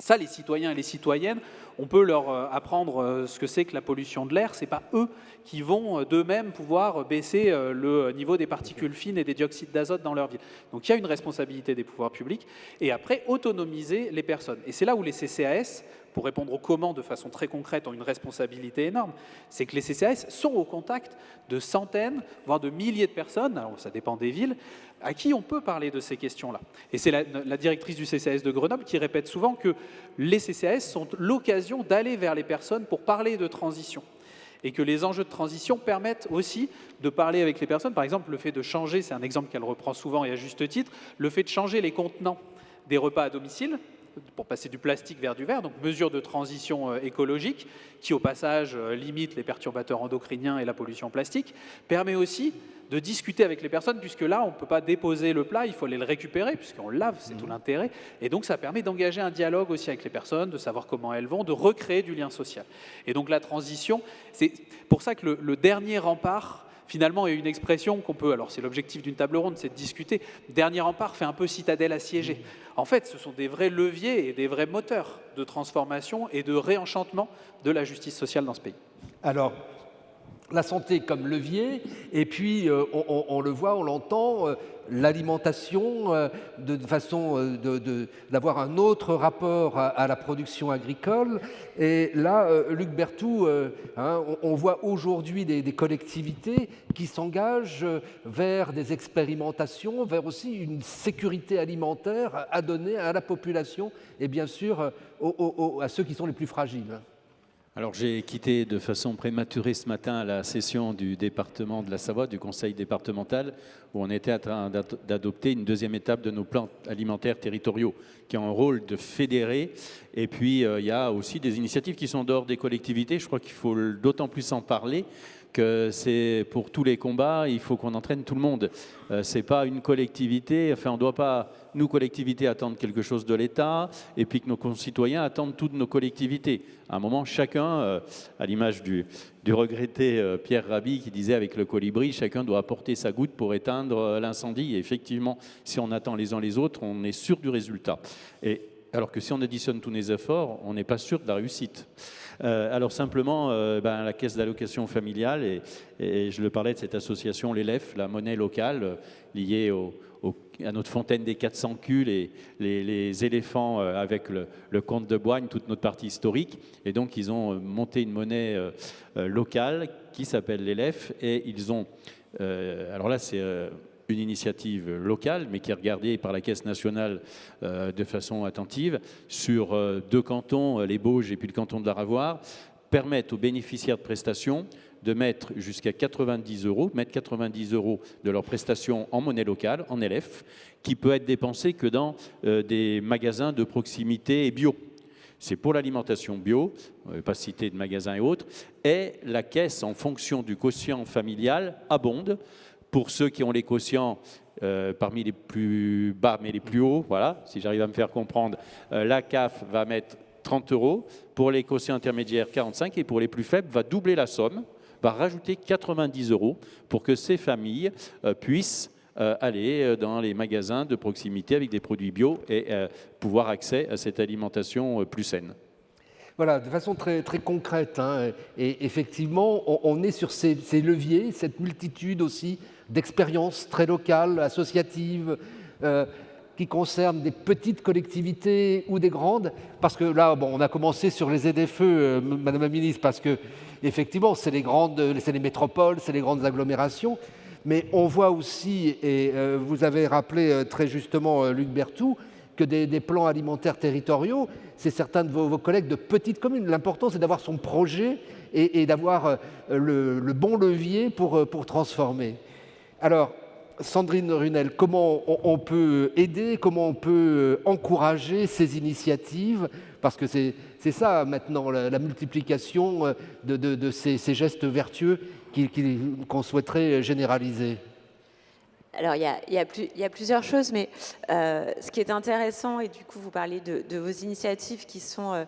Ça, les citoyens et les citoyennes, on peut leur apprendre ce que c'est que la pollution de l'air. Ce n'est pas eux qui vont d'eux-mêmes pouvoir baisser le niveau des particules fines et des dioxydes d'azote dans leur ville. Donc il y a une responsabilité des pouvoirs publics. Et après, autonomiser les personnes. Et c'est là où les CCAS, pour répondre au comment de façon très concrète, ont une responsabilité énorme. C'est que les CCAS sont au contact de centaines, voire de milliers de personnes, alors ça dépend des villes, à qui on peut parler de ces questions-là. Et c'est la directrice du CCAS de Grenoble qui répète souvent que les CCAS sont l'occasion d'aller vers les personnes pour parler de transition. Et que les enjeux de transition permettent aussi de parler avec les personnes. Par exemple, le fait de changer, c'est un exemple qu'elle reprend souvent et à juste titre, le fait de changer les contenants des repas à domicile, pour passer du plastique vers du verre, donc mesure de transition écologique, qui au passage limite les perturbateurs endocriniens et la pollution plastique, permet aussi de discuter avec les personnes, puisque là, on ne peut pas déposer le plat, il faut aller le récupérer, puisqu'on le lave, c'est tout l'intérêt. Et donc, ça permet d'engager un dialogue aussi avec les personnes, de savoir comment elles vont, de recréer du lien social. Et donc, la transition, c'est pour ça que le dernier rempart, finalement, est une expression qu'on peut, alors c'est l'objectif d'une table ronde, c'est de discuter. Dernier rempart fait un peu citadelle assiégée. En fait, ce sont des vrais leviers et des vrais moteurs de transformation et de réenchantement de la justice sociale dans ce pays. Alors, la santé comme levier, et puis on le voit, on l'entend, l'alimentation, de façon d'avoir un autre rapport à la production agricole. Et là, Luc Berthoud, on voit aujourd'hui des collectivités qui s'engagent vers des expérimentations, vers aussi une sécurité alimentaire à donner à la population et bien sûr à ceux qui sont les plus fragiles. Alors j'ai quitté de façon prématurée ce matin la session du département de la Savoie, du conseil départemental, où on était en train d'adopter une deuxième étape de nos plans alimentaires territoriaux, qui ont un rôle de fédérer. Et puis il y a aussi des initiatives qui sont dehors des collectivités. Je crois qu'il faut d'autant plus en parler que c'est pour tous les combats, il faut qu'on entraîne tout le monde. C'est pas une collectivité, enfin on ne doit pas, nous collectivités, attendre quelque chose de l'État, et puis que nos concitoyens attendent toutes nos collectivités. À un moment, chacun, à l'image du regretté Pierre Rabhi qui disait avec le colibri, chacun doit apporter sa goutte pour éteindre l'incendie. Et effectivement, si on attend les uns les autres, on est sûr du résultat. Alors que si on additionne tous les efforts, on n'est pas sûr de la réussite. Alors simplement, la caisse d'allocation familiale, et je le parlais de cette association, l'ELEF, la monnaie locale, liée à notre fontaine des 400 culs, les éléphants avec le comte de Boigne, toute notre partie historique. Et donc, ils ont monté une monnaie locale qui s'appelle l'ELEF, et ils ont... alors là, c'est... une initiative locale, mais qui est regardée par la Caisse nationale de façon attentive, sur deux cantons, les Bauges et puis le canton de la Ravoire, permettent aux bénéficiaires de prestations de mettre jusqu'à 90 €, mettre 90 € de leurs prestations en monnaie locale, en LF, qui peut être dépensé que dans des magasins de proximité et bio. C'est pour l'alimentation bio, on ne va pas citer de magasins et autres, et la Caisse, en fonction du quotient familial, abonde. Pour ceux qui ont les quotients parmi les plus bas mais les plus hauts, voilà, si j'arrive à me faire comprendre, la CAF va mettre 30 €, pour les quotients intermédiaires 45 et pour les plus faibles va doubler la somme, va rajouter 90 € pour que ces familles puissent aller dans les magasins de proximité avec des produits bio et pouvoir accès à cette alimentation plus saine. Voilà, de façon très, très concrète. Et effectivement, on est sur ces leviers, cette multitude aussi d'expériences très locales, associatives, qui concernent des petites collectivités ou des grandes. Parce que là, on a commencé sur les ZFE, Madame la Ministre, parce que effectivement, c'est les métropoles, c'est les grandes agglomérations. Mais on voit aussi, et vous avez rappelé très justement, Luc Berthoud, que des plans alimentaires territoriaux, c'est certains de vos collègues de petites communes. L'important, c'est d'avoir son projet et d'avoir le bon levier pour transformer. Alors, Sandrine Runel, comment on peut aider, comment on peut encourager ces initiatives? Parce que c'est ça maintenant, la multiplication de ces gestes vertueux qu'on souhaiterait généraliser. Alors, il y a plusieurs choses, mais ce qui est intéressant, et du coup, vous parlez de vos initiatives qui sont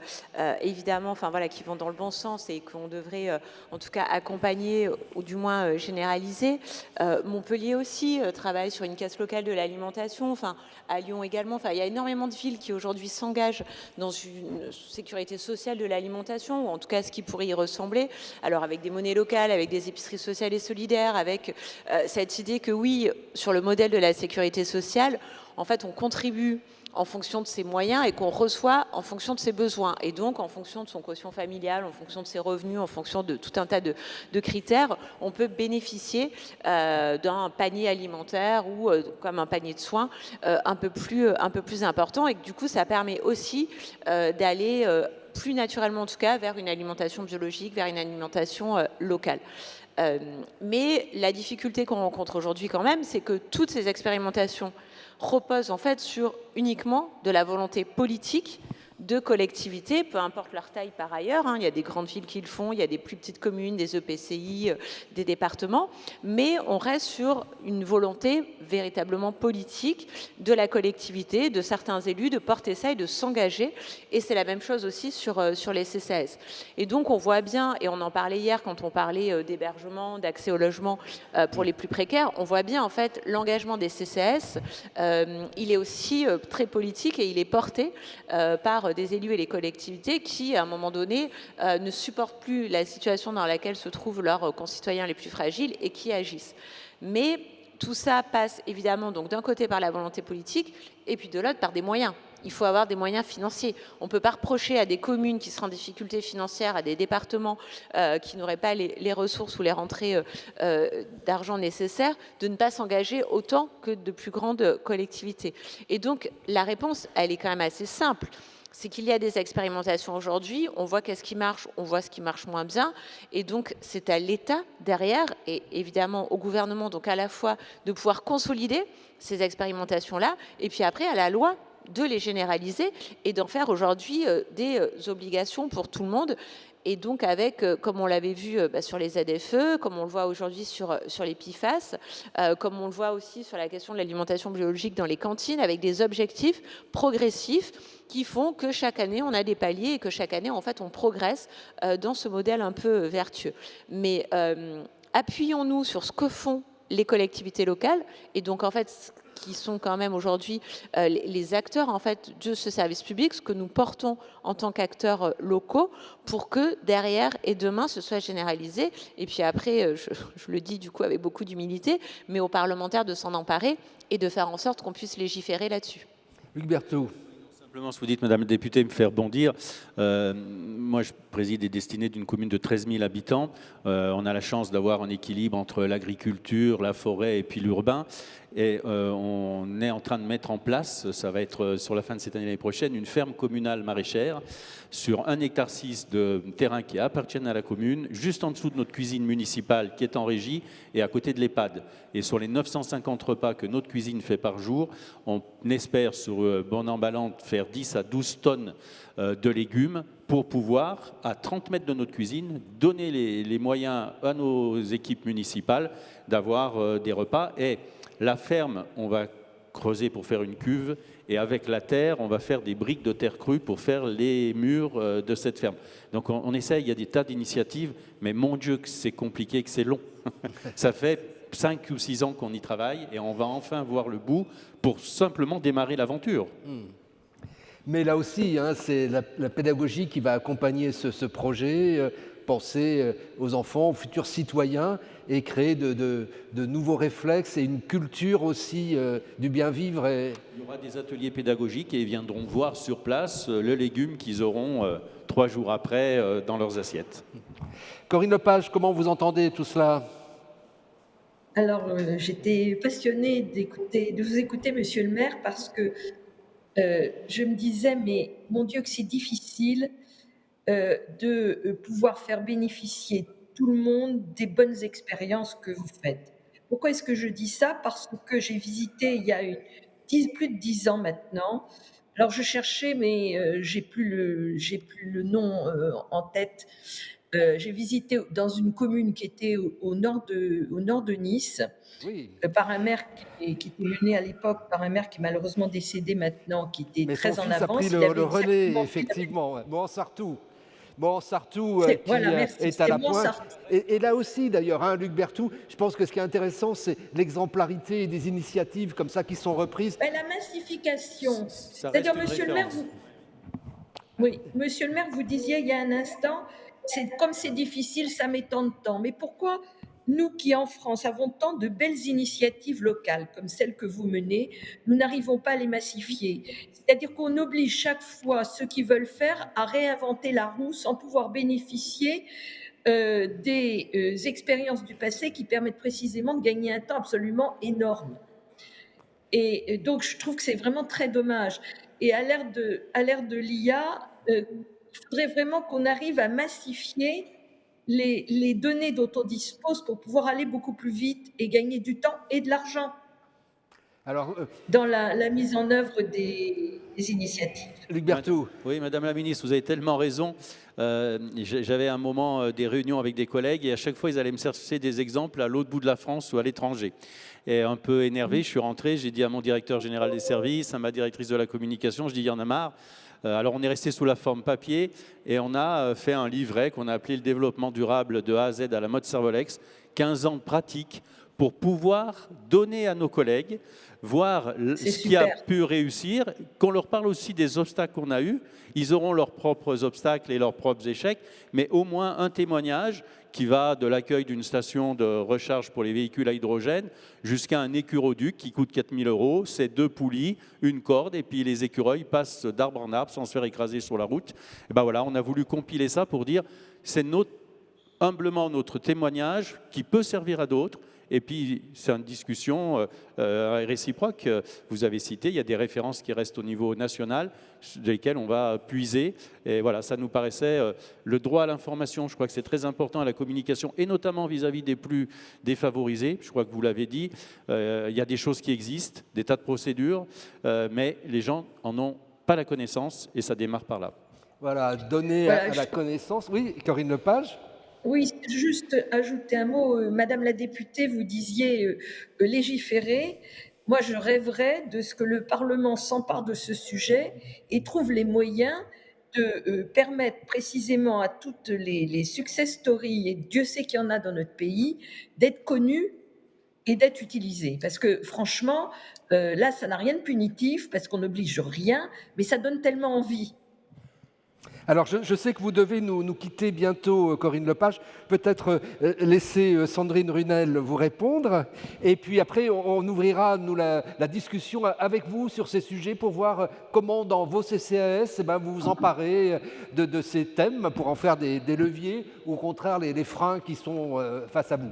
évidemment, enfin voilà, qui vont dans le bon sens et qu'on devrait en tout cas accompagner ou du moins généraliser. Montpellier aussi travaille sur une caisse locale de l'alimentation, enfin à Lyon également. Enfin, il y a énormément de villes qui aujourd'hui s'engagent dans une sécurité sociale de l'alimentation, ou en tout cas ce qui pourrait y ressembler. Alors avec des monnaies locales, avec des épiceries sociales et solidaires, avec cette idée que oui, sur le modèle de la sécurité sociale, en fait, on contribue en fonction de ses moyens et qu'on reçoit en fonction de ses besoins. Et donc, en fonction de son quotient familial, en fonction de ses revenus, en fonction de tout un tas de critères, on peut bénéficier d'un panier alimentaire ou comme un panier de soins un peu plus important. Et que, du coup, ça permet aussi d'aller plus naturellement, en tout cas, vers une alimentation biologique, vers une alimentation locale. Mais la difficulté qu'on rencontre aujourd'hui quand même, c'est que toutes ces expérimentations reposent en fait sur uniquement de la volonté politique de collectivités, peu importe leur taille par ailleurs. Il y a des grandes villes qui le font, il y a des plus petites communes, des EPCI, des départements, mais on reste sur une volonté véritablement politique de la collectivité, de certains élus, de porter ça et de s'engager. Et c'est la même chose aussi sur les CCAS. Et donc on voit bien, et on en parlait hier quand on parlait d'hébergement, d'accès au logement pour les plus précaires, on voit bien en fait l'engagement des CCAS, il est aussi très politique et il est porté par des élus et les collectivités qui, à un moment donné, ne supportent plus la situation dans laquelle se trouvent leurs concitoyens les plus fragiles et qui agissent. Mais tout ça passe évidemment donc d'un côté par la volonté politique et puis de l'autre par des moyens. Il faut avoir des moyens financiers. On ne peut pas reprocher à des communes qui seraient en difficulté financière, à des départements qui n'auraient pas les ressources ou les rentrées d'argent nécessaires, de ne pas s'engager autant que de plus grandes collectivités. Et donc, la réponse, elle est quand même assez simple. C'est qu'il y a des expérimentations aujourd'hui, on voit qu'est-ce qui marche, on voit ce qui marche moins bien, et donc c'est à l'État derrière, et évidemment au gouvernement, donc à la fois de pouvoir consolider ces expérimentations-là, et puis après à la loi de les généraliser et d'en faire aujourd'hui des obligations pour tout le monde. Et donc avec, comme on l'avait vu sur les ZFE, comme on le voit aujourd'hui sur les PFAS, comme on le voit aussi sur la question de l'alimentation biologique dans les cantines, avec des objectifs progressifs qui font que chaque année, on a des paliers et que chaque année, en fait, on progresse dans ce modèle un peu vertueux. Mais appuyons-nous sur ce que font les collectivités locales et donc, en fait, qui sont quand même aujourd'hui les acteurs en fait de ce service public, ce que nous portons en tant qu'acteurs locaux, pour que derrière et demain ce soit généralisé. Et puis après, je le dis du coup avec beaucoup d'humilité, mais aux parlementaires de s'en emparer et de faire en sorte qu'on puisse légiférer là-dessus. Luc Berthaud. Simplement, ce que vous dites, Madame la députée, me faire bondir. Moi, je préside les destinées d'une commune de 13 000 habitants. On a la chance d'avoir un équilibre entre l'agriculture, la forêt et puis l'urbain. Et on est en train de mettre en place, ça va être sur la fin de cette année, l'année prochaine, une ferme communale maraîchère sur 1,6 hectare de terrain qui appartiennent à la commune, juste en dessous de notre cuisine municipale qui est en régie et à côté de l'EHPAD. Et sur les 950 repas que notre cuisine fait par jour, on espère sur bon emballant faire 10 à 12 tonnes de légumes pour pouvoir, à 30 mètres de notre cuisine, donner les moyens à nos équipes municipales d'avoir des repas. Et la ferme, on va creuser pour faire une cuve et avec la terre, on va faire des briques de terre crue pour faire les murs de cette ferme. Donc on essaye, il y a des tas d'initiatives, mais mon Dieu que c'est compliqué, que c'est long. Ça fait 5 ou 6 ans qu'on y travaille et on va enfin voir le bout pour simplement démarrer l'aventure. Mais là aussi, c'est la pédagogie qui va accompagner ce projet, penser aux enfants, aux futurs citoyens et créer de nouveaux réflexes et une culture aussi du bien-vivre. Il y aura des ateliers pédagogiques et ils viendront voir sur place le légume qu'ils auront 3 jours après dans leurs assiettes. Corinne Lepage, comment vous entendez tout cela ? Alors, j'étais passionnée de vous écouter, monsieur le maire, parce que je me disais, mais mon Dieu, que c'est difficile de pouvoir faire bénéficier tout le monde des bonnes expériences que vous faites. Pourquoi est-ce que je dis ça? Parce que j'ai visité il y a plus de 10 ans maintenant. Alors je cherchais, mais j'ai plus le nom en tête. J'ai visité dans une commune qui était au nord de Nice, Oui, par un maire qui était mené à l'époque par un maire qui est malheureusement décédé maintenant, qui était mais son très en fils a pris avance. Il avait le relais, exactement fait la même. effectivement. Ouais. Mohansartou. Mohansartou qui Voilà, merci, est à c'était la pointe. Montsart. Et là aussi, d'ailleurs, hein, Luc Berthoud, je pense que ce qui est intéressant, c'est l'exemplarité des initiatives comme ça qui sont reprises. Ben, la massification, Ça reste c'est-à-dire, une monsieur le maire, référence. oui, monsieur le maire, vous disiez il y a un instant, comme c'est difficile, ça met tant de temps. Mais pourquoi nous qui, en France, avons tant de belles initiatives locales comme celles que vous menez, nous n'arrivons pas à les massifier? C'est-à-dire qu'on oblige chaque fois ceux qui veulent faire à réinventer la roue sans pouvoir bénéficier des expériences du passé qui permettent précisément de gagner un temps absolument énorme. Et donc, je trouve que c'est vraiment très dommage. Et à l'ère de l'IA, il faudrait vraiment qu'on arrive à massifier les données dont on dispose pour pouvoir aller beaucoup plus vite et gagner du temps et de l'argent Alors, dans la mise en œuvre des initiatives. Luc Berthoud, Oui, Madame la Ministre, vous avez tellement raison. J'avais un moment des réunions avec des collègues et à chaque fois, ils allaient me chercher des exemples à l'autre bout de la France ou à l'étranger. Et un peu énervé, je suis rentré, j'ai dit à mon directeur général des services, à ma directrice de la communication, je dis, il y en a marre. Alors, on est resté sous la forme papier et on a fait un livret qu'on a appelé le développement durable de A à Z à la mode Servolex, 15 ans de pratique pour pouvoir donner à nos collègues, voir C'est ce qui a super. pu réussir, qu'on leur parle aussi des obstacles qu'on a eus. Ils auront leurs propres obstacles et leurs propres échecs, mais au moins un témoignage qui va de l'accueil d'une station de recharge pour les véhicules à hydrogène jusqu'à un écuroduc qui coûte 4 000 €. C'est 2 poulies, une corde, et puis les écureuils passent d'arbre en arbre sans se faire écraser sur la route. Et ben voilà, on a voulu compiler ça pour dire c'est humblement notre témoignage qui peut servir à d'autres. Et puis, c'est une discussion réciproque. Vous avez cité, il y a des références qui restent au niveau national, desquelles on va puiser. Et voilà, ça nous paraissait le droit à l'information. Je crois que c'est très important à la communication, et notamment vis-à-vis des plus défavorisés. Je crois que vous l'avez dit, il y a des choses qui existent, des tas de procédures, mais les gens n'en ont pas la connaissance, et ça démarre par là. voilà, donner Voilà, à la connaissance. Oui, Corinne Lepage. Oui, juste ajouter un mot. Madame la députée, vous disiez légiférer. Moi, je rêverais de ce que le Parlement s'empare de ce sujet et trouve les moyens de permettre précisément à toutes les success stories, et Dieu sait qu'il y en a dans notre pays, d'être connues et d'être utilisées. Parce que franchement, là, ça n'a rien de punitif, parce qu'on n'oblige rien, mais ça donne tellement envie. Alors, je sais que vous devez nous quitter bientôt, Corinne Lepage. Peut-être laisser Sandrine Runel vous répondre. Et puis après, on ouvrira, nous, la discussion avec vous sur ces sujets pour voir comment, dans vos CCAS, eh ben, vous vous emparez de ces thèmes pour en faire des leviers ou au contraire les freins qui sont face à vous.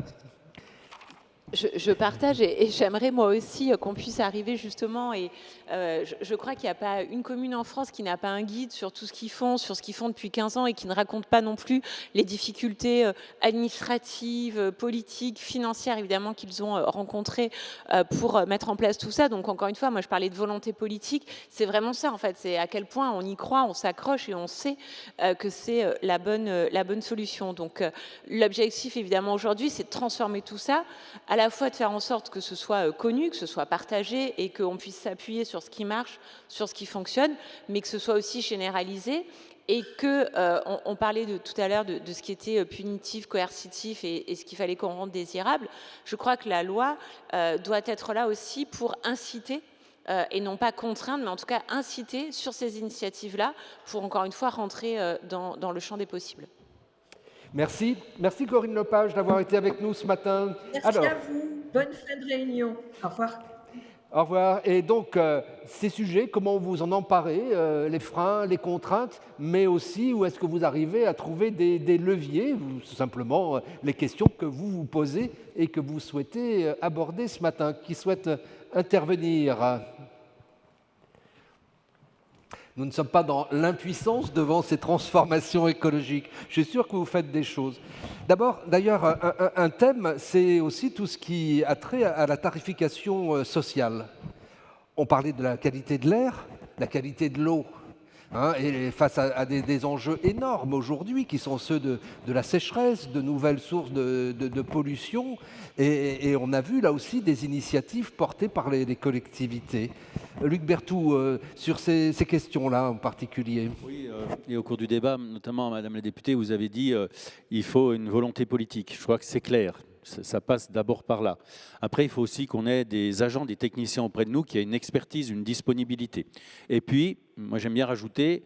Je partage et j'aimerais moi aussi qu'on puisse arriver justement et je crois qu'il n'y a pas une commune en France qui n'a pas un guide sur tout ce qu'ils font, sur ce qu'ils font depuis 15 ans et qui ne raconte pas non plus les difficultés administratives, politiques, financières évidemment qu'ils ont rencontrées pour mettre en place tout ça. Donc encore une fois, moi je parlais de volonté politique, c'est vraiment ça en fait, c'est à quel point on y croit, on s'accroche et on sait que c'est la bonne solution. Donc l'objectif évidemment aujourd'hui c'est de transformer tout ça, à la fois de faire en sorte que ce soit connu, que ce soit partagé et qu'on puisse s'appuyer sur ce qui marche, sur ce qui fonctionne, mais que ce soit aussi généralisé et que, on parlait tout à l'heure de ce qui était punitif, coercitif et ce qu'il fallait qu'on rende désirable. Je crois que la loi doit être là aussi pour inciter et non pas contraindre, mais en tout cas inciter sur ces initiatives-là pour encore une fois rentrer dans le champ des possibles. Merci. Merci Corinne Lepage d'avoir été avec nous ce matin. Merci à vous. Bonne fin de réunion. Au revoir. Au revoir. Et donc, ces sujets, comment vous en emparez, les freins, les contraintes, mais aussi où est-ce que vous arrivez à trouver des leviers, ou tout simplement les questions que vous vous posez et que vous souhaitez aborder ce matin. Qui souhaite intervenir ? Nous ne sommes pas dans l'impuissance devant ces transformations écologiques. Je suis sûr que vous faites des choses. D'ailleurs, un thème, c'est aussi tout ce qui a trait à la tarification sociale. On parlait de la qualité de l'air, la qualité de l'eau. hein, et face à des enjeux énormes aujourd'hui qui sont ceux de la sécheresse, de nouvelles sources de pollution. Et on a vu là aussi des initiatives portées par les collectivités. Luc Berthoud, sur ces questions-là en particulier. Oui, et au cours du débat, notamment Madame la députée, vous avez dit il faut une volonté politique. Je crois que c'est clair. Ça passe d'abord par là. Après, il faut aussi qu'on ait des agents, des techniciens auprès de nous qui aient une expertise, une disponibilité. Et puis, moi j'aime bien rajouter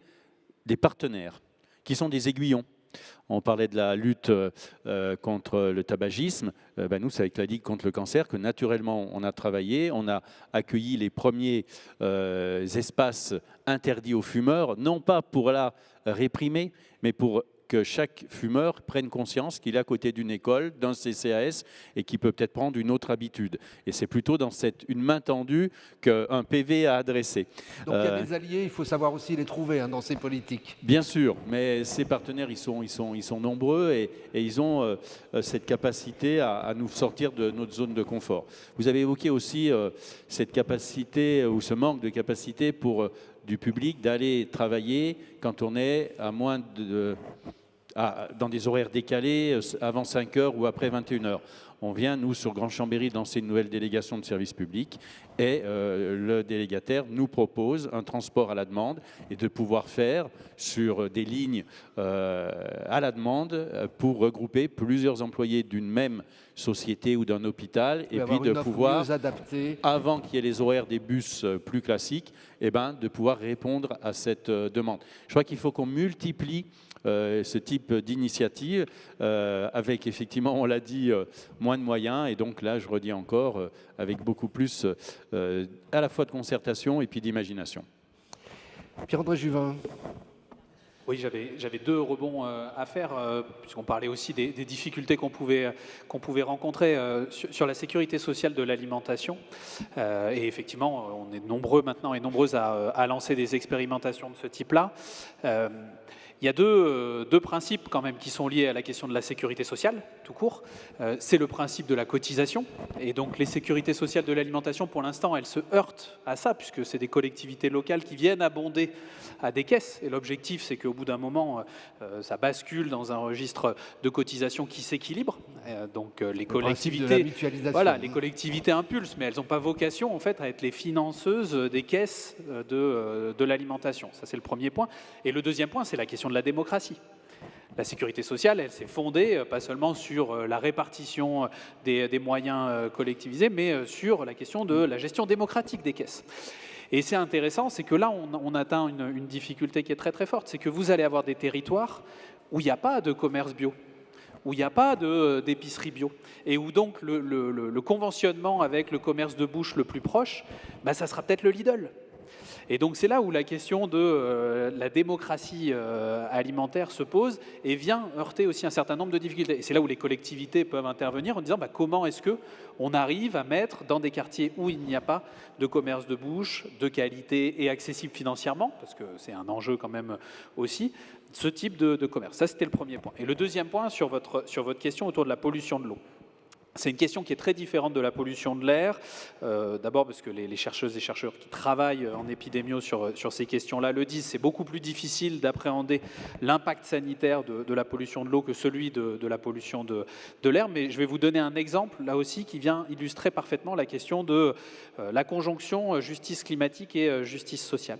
des partenaires qui sont des aiguillons. On parlait de la lutte contre le tabagisme. Nous, c'est avec la Ligue contre le cancer que naturellement on a travaillé. On a accueilli les premiers espaces interdits aux fumeurs, non pas pour la réprimer, mais pour que chaque fumeur prenne conscience qu'il est à côté d'une école, d'un CCAS et qu'il peut peut-être prendre une autre habitude. Et c'est plutôt dans une main tendue qu'un PV a adressé. Donc il y a des alliés, il faut savoir aussi les trouver dans ces politiques. Bien sûr, mais ces partenaires, ils sont nombreux et ils ont cette capacité à nous sortir de notre zone de confort. Vous avez évoqué aussi cette capacité ou ce manque de capacité pour du public d'aller travailler quand on est à moins dans des horaires décalés, avant 5 heures ou après 21 heures. On vient, nous, sur Grand Chambéry, de lancer une nouvelle délégation de service public et le délégataire nous propose un transport à la demande et de pouvoir faire sur des lignes à la demande pour regrouper plusieurs employés d'une même société ou d'un hôpital et puis de pouvoir, avant qu'il y ait les horaires des bus plus classiques, de pouvoir répondre à cette demande. Je crois qu'il faut qu'on multiplie ce type d'initiative avec effectivement, on l'a dit, moins de moyens et donc là, je redis encore, avec beaucoup plus à la fois de concertation et puis d'imagination. Pierre-André Juvin. Oui, j'avais deux rebonds à faire, puisqu'on parlait aussi des difficultés qu'on pouvait rencontrer sur la sécurité sociale de l'alimentation. Et effectivement, on est nombreux maintenant et nombreuses à lancer des expérimentations de ce type-là. Il y a deux principes quand même qui sont liés à la question de la sécurité sociale, tout court. C'est le principe de la cotisation. Et donc les sécurités sociales de l'alimentation, pour l'instant, elles se heurtent à ça, puisque c'est des collectivités locales qui viennent abonder à des caisses. Et l'objectif, c'est qu'au bout d'un moment, ça bascule dans un registre de cotisation qui s'équilibre. Donc les collectivités, les collectivités impulsent, mais elles n'ont pas vocation en fait à être les financeuses des caisses de l'alimentation. Ça, c'est le premier point. Et le deuxième point, c'est la question de la démocratie. La sécurité sociale, elle s'est fondée pas seulement sur la répartition des moyens collectivisés, mais sur la question de la gestion démocratique des caisses. Et c'est intéressant, c'est que là, on atteint une difficulté qui est très très forte, c'est que vous allez avoir des territoires où il n'y a pas de commerce bio, où il n'y a pas d'épicerie bio, et où donc le conventionnement avec le commerce de bouche le plus proche, ça sera peut-être le Lidl. Et donc c'est là où la question de la démocratie alimentaire se pose et vient heurter aussi un certain nombre de difficultés. Et c'est là où les collectivités peuvent intervenir en disant comment est-ce qu'on arrive à mettre dans des quartiers où il n'y a pas de commerce de bouche, de qualité et accessible financièrement, parce que c'est un enjeu quand même aussi, ce type de commerce. Ça, c'était le premier point. Et le deuxième point sur votre question autour de la pollution de l'eau. C'est une question qui est très différente de la pollution de l'air. D'abord parce que les chercheuses et chercheurs qui travaillent en épidémio sur ces questions-là le disent, c'est beaucoup plus difficile d'appréhender l'impact sanitaire de la pollution de l'eau que celui de la pollution de l'air. Mais je vais vous donner un exemple, là aussi, qui vient illustrer parfaitement la question de la conjonction justice climatique et justice sociale.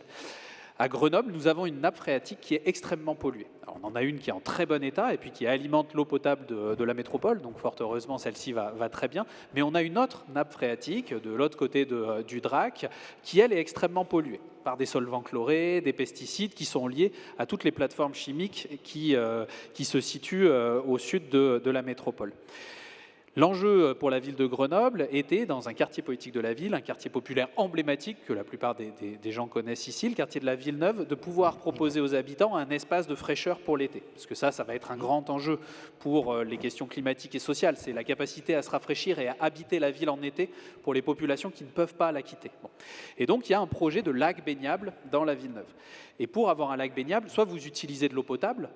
À Grenoble, nous avons une nappe phréatique qui est extrêmement polluée. Alors, on en a une qui est en très bon état et puis qui alimente l'eau potable de la métropole, donc fort heureusement celle-ci va très bien. Mais on a une autre nappe phréatique de l'autre côté du Drac qui, elle, est extrêmement polluée par des solvants chlorés, des pesticides qui sont liés à toutes les plateformes chimiques qui se situent au sud de la métropole. L'enjeu pour la ville de Grenoble était, dans un quartier politique de la ville, un quartier populaire emblématique que la plupart des gens connaissent ici, le quartier de la Villeneuve, de pouvoir proposer aux habitants un espace de fraîcheur pour l'été. Parce que ça va être un grand enjeu pour les questions climatiques et sociales. C'est la capacité à se rafraîchir et à habiter la ville en été pour les populations qui ne peuvent pas la quitter. Bon. Et donc, il y a un projet de lac baignable dans la Villeneuve. Et pour avoir un lac baignable, soit vous utilisez de l'eau potable,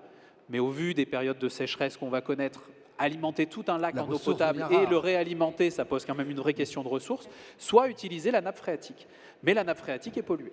mais au vu des périodes de sécheresse qu'on va connaître, alimenter tout un lac La en eau ressource potable devient et rare. le réalimenter, ça pose quand même une vraie question de ressources, soit utiliser la nappe phréatique. Mais la nappe phréatique est polluée.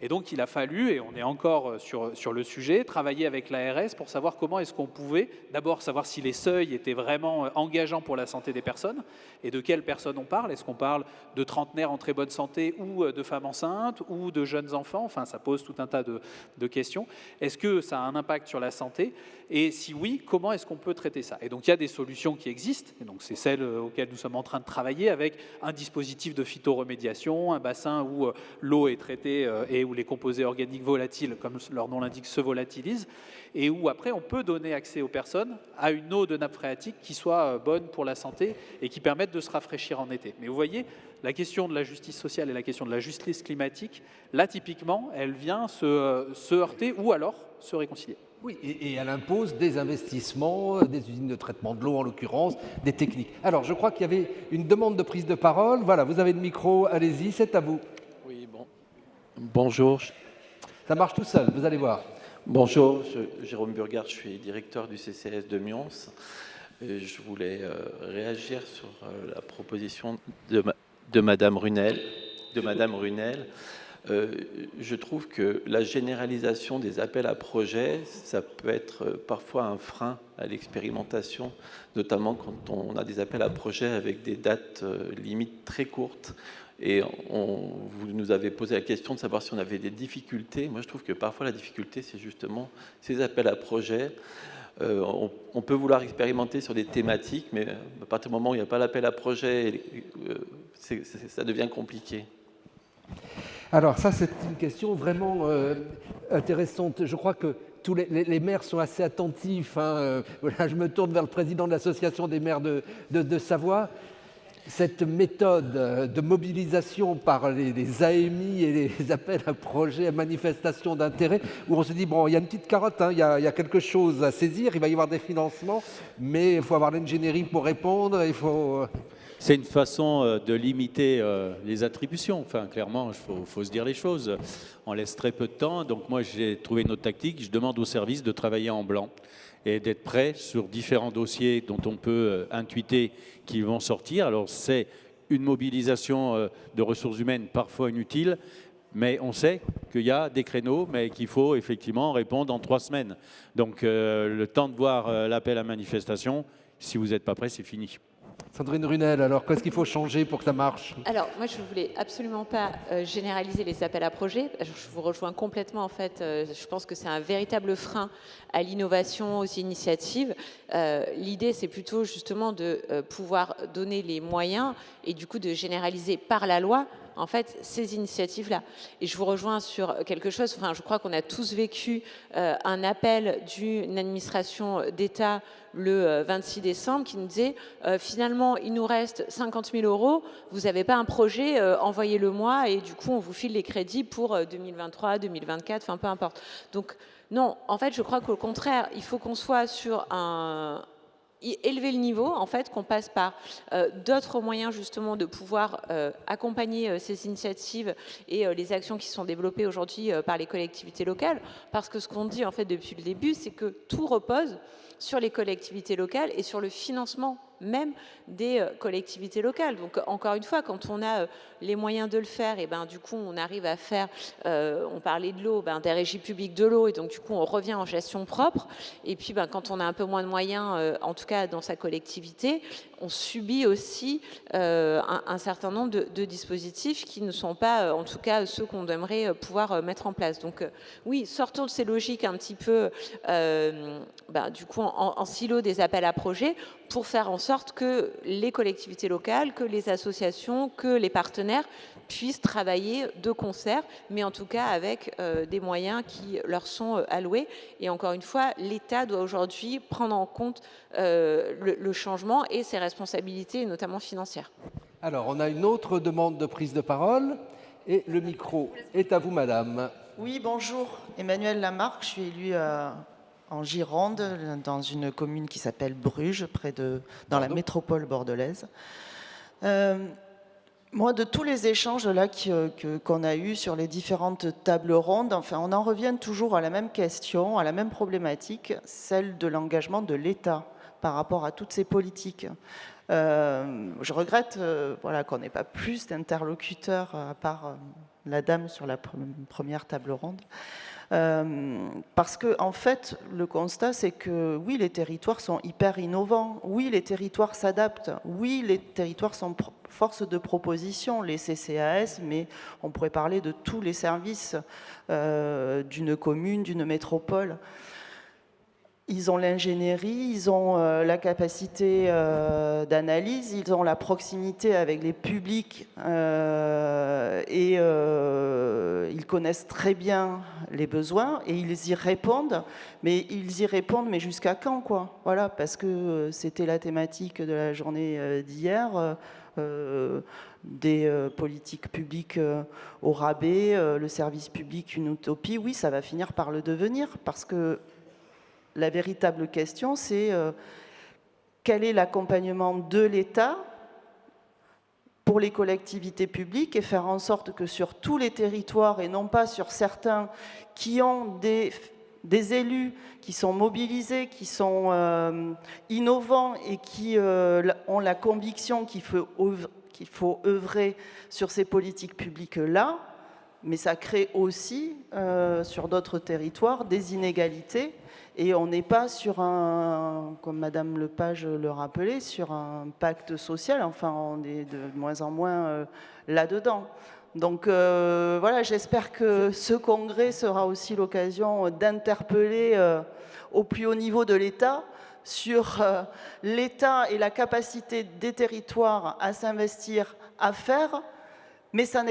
Et donc il a fallu, et on est encore sur le sujet, travailler avec l'ARS pour savoir comment est-ce qu'on pouvait, d'abord savoir si les seuils étaient vraiment engageants pour la santé des personnes, et de quelles personnes on parle. Est-ce qu'on parle de trentenaires en très bonne santé, ou de femmes enceintes, ou de jeunes enfants? Enfin, ça pose tout un tas de questions. Est-ce que ça a un impact sur la santé? Et si oui, comment est-ce qu'on peut traiter ça? Et donc il y a des solutions qui existent, et donc c'est celles auxquelles nous sommes en train de travailler, avec un dispositif de phytoremédiation, un bassin où l'eau est traitée et où les composés organiques volatiles, comme leur nom l'indique, se volatilisent, et où après on peut donner accès aux personnes à une eau de nappe phréatique qui soit bonne pour la santé et qui permette de se rafraîchir en été. Mais vous voyez, la question de la justice sociale et la question de la justice climatique, là typiquement, elle vient se heurter ou alors se réconcilier. Oui, et elle impose des investissements, des usines de traitement de l'eau en l'occurrence, des techniques. Alors, je crois qu'il y avait une demande de prise de parole. Voilà, vous avez le micro, allez-y, c'est à vous. Oui, bon. Bonjour. Ça marche tout seul, vous allez voir. Bonjour, Jérôme Burgard, je suis directeur du CCS de Mions. Je voulais réagir sur la proposition de Madame Runel. Je trouve que la généralisation des appels à projets, ça peut être parfois un frein à l'expérimentation, notamment quand on a des appels à projets avec des dates limites très courtes. Et vous nous avez posé la question de savoir si on avait des difficultés. Moi, je trouve que parfois la difficulté, c'est justement ces appels à projets. On peut vouloir expérimenter sur des thématiques, mais à partir du moment où il n'y a pas l'appel à projet, ça devient compliqué. Alors ça, c'est une question vraiment intéressante. Je crois que tous les maires sont assez attentifs. Voilà, je me tourne vers le président de l'association des maires de Savoie. Cette méthode de mobilisation par les AMI et les appels à projets, à manifestations d'intérêt, où on se dit, bon, il y a une petite carotte, il y a quelque chose à saisir, il va y avoir des financements, mais il faut avoir l'ingénierie pour répondre, il faut... C'est une façon de limiter les attributions. Enfin, clairement, il faut se dire les choses. On laisse très peu de temps. Donc moi, j'ai trouvé une autre tactique. Je demande aux services de travailler en blanc et d'être prêts sur différents dossiers dont on peut intuiter qu'ils vont sortir. Alors, c'est une mobilisation de ressources humaines parfois inutile, mais on sait qu'il y a des créneaux, mais qu'il faut effectivement répondre en 3 semaines. Donc, le temps de voir l'appel à manifestation, si vous n'êtes pas prêt, c'est fini. Sandrine Runel, alors qu'est-ce qu'il faut changer pour que ça marche? Alors, moi, je ne voulais absolument pas généraliser les appels à projets. Je vous rejoins complètement, en fait. Je pense que c'est un véritable frein à l'innovation, aux initiatives. L'idée, c'est plutôt justement de pouvoir donner les moyens et du coup de généraliser par la loi en fait, ces initiatives-là. Et je vous rejoins sur quelque chose, enfin, je crois qu'on a tous vécu un appel d'une administration d'État le 26 décembre qui nous disait finalement, il nous reste 50 000 €, vous n'avez pas un projet, envoyez-le moi et du coup, on vous file les crédits pour 2023, 2024, enfin, peu importe. Donc, non, en fait, je crois qu'au contraire, il faut qu'on soit sur élever le niveau, en fait, qu'on passe par d'autres moyens justement de pouvoir accompagner ces initiatives et les actions qui sont développées aujourd'hui par les collectivités locales. Parce que ce qu'on dit en fait depuis le début, c'est que tout repose sur les collectivités locales et sur le financement même des collectivités locales. Donc encore une fois, quand on a les moyens de le faire, et ben du coup on arrive à faire, on parlait de l'eau, des régies publiques de l'eau, et donc du coup on revient en gestion propre. Et puis quand on a un peu moins de moyens, en tout cas dans sa collectivité, on subit aussi un certain nombre de dispositifs qui ne sont pas, en tout cas, ceux qu'on aimerait pouvoir mettre en place. Donc oui, sortons de ces logiques un petit peu, du coup, en silo des appels à projets pour faire en sorte que les collectivités locales, que les associations, que les partenaires puissent travailler de concert, mais en tout cas avec des moyens qui leur sont alloués. Et encore une fois, l'État doit aujourd'hui prendre en compte le changement et ses responsabilités, notamment financières. Alors, on a une autre demande de prise de parole et le micro est à vous, madame. Oui, bonjour. Emmanuel Lamarck, je suis élue en Gironde, dans une commune qui s'appelle Bruges, dans la métropole bordelaise. Moi, de tous les échanges là qu'on a eus sur les différentes tables rondes, enfin, on en revient toujours à la même question, à la même problématique, celle de l'engagement de l'État par rapport à toutes ces politiques. Je regrette voilà, qu'on n'ait pas plus d'interlocuteurs, à part la dame sur la première table ronde. Parce que en fait, le constat, c'est que oui, les territoires sont hyper innovants, oui, les territoires s'adaptent, oui, les territoires sont force de proposition, les CCAS, mais on pourrait parler de tous les services d'une commune, d'une métropole. Ils ont l'ingénierie, ils ont la capacité d'analyse, ils ont la proximité avec les publics et ils connaissent très bien les besoins et ils y répondent. Mais ils y répondent, mais jusqu'à quand, quoi? Voilà, parce que c'était la thématique de la journée d'hier. Des politiques publiques au rabais, le service public une utopie, oui, ça va finir par le devenir, parce que la véritable question, c'est quel est l'accompagnement de l'État pour les collectivités publiques et faire en sorte que sur tous les territoires, et non pas sur certains qui ont des élus qui sont mobilisés, qui sont innovants et qui ont la conviction qu'il faut œuvrer sur ces politiques publiques-là, mais ça crée aussi, sur d'autres territoires, des inégalités. Et on n'est pas sur un, comme Madame Lepage le rappelait, sur un pacte social. Enfin, on est de moins en moins là-dedans. Donc voilà, j'espère que ce congrès sera aussi l'occasion d'interpeller au plus haut niveau de l'État sur l'État et la capacité des territoires à s'investir, à faire, mais ça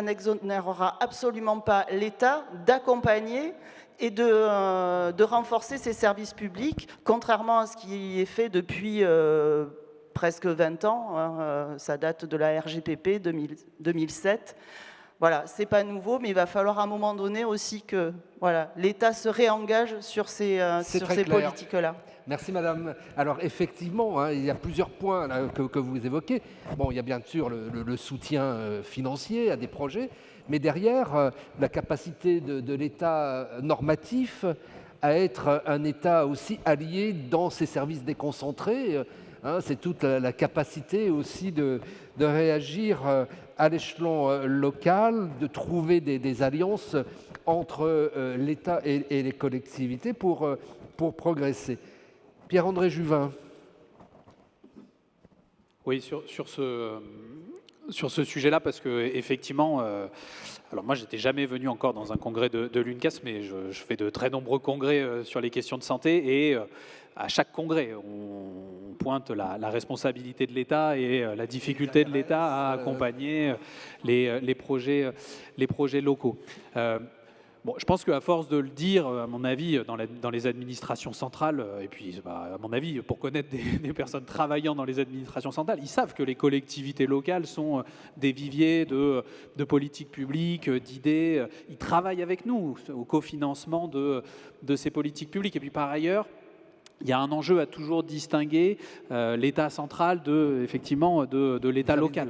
n'exonérera absolument pas l'État d'accompagner et de renforcer ses services publics, contrairement à ce qui est fait depuis presque 20 ans. Hein, ça date de la RGPP 2007. Voilà, c'est pas nouveau, mais il va falloir à un moment donné aussi que voilà, l'État se réengage sur ces politiques-là. Merci Madame. Alors effectivement, hein, il y a plusieurs points là, que vous évoquez. Bon, il y a bien sûr le soutien financier à des projets, mais derrière, la capacité de l'État normatif à être un État aussi allié dans ses services déconcentrés. Hein, c'est toute la capacité aussi de réagir à l'échelon local, de trouver des alliances entre l'État et les collectivités pour progresser. Pierre-André Juvin. Oui, sur ce sujet-là, parce que effectivement, alors moi, j'étais jamais venu encore dans un congrès de l'UNCAS, mais je fais de très nombreux congrès sur les questions de santé, et à chaque congrès, on pointe la responsabilité de l'État et la difficulté de l'État à accompagner les projets locaux. Bon, je pense qu'à force de le dire, à mon avis, dans les administrations centrales, et puis à mon avis, pour connaître des personnes travaillant dans les administrations centrales, ils savent que les collectivités locales sont des viviers de politiques publiques, d'idées. Ils travaillent avec nous au cofinancement de ces politiques publiques. Et puis par ailleurs, il y a un enjeu à toujours distinguer l'État central de l'État local.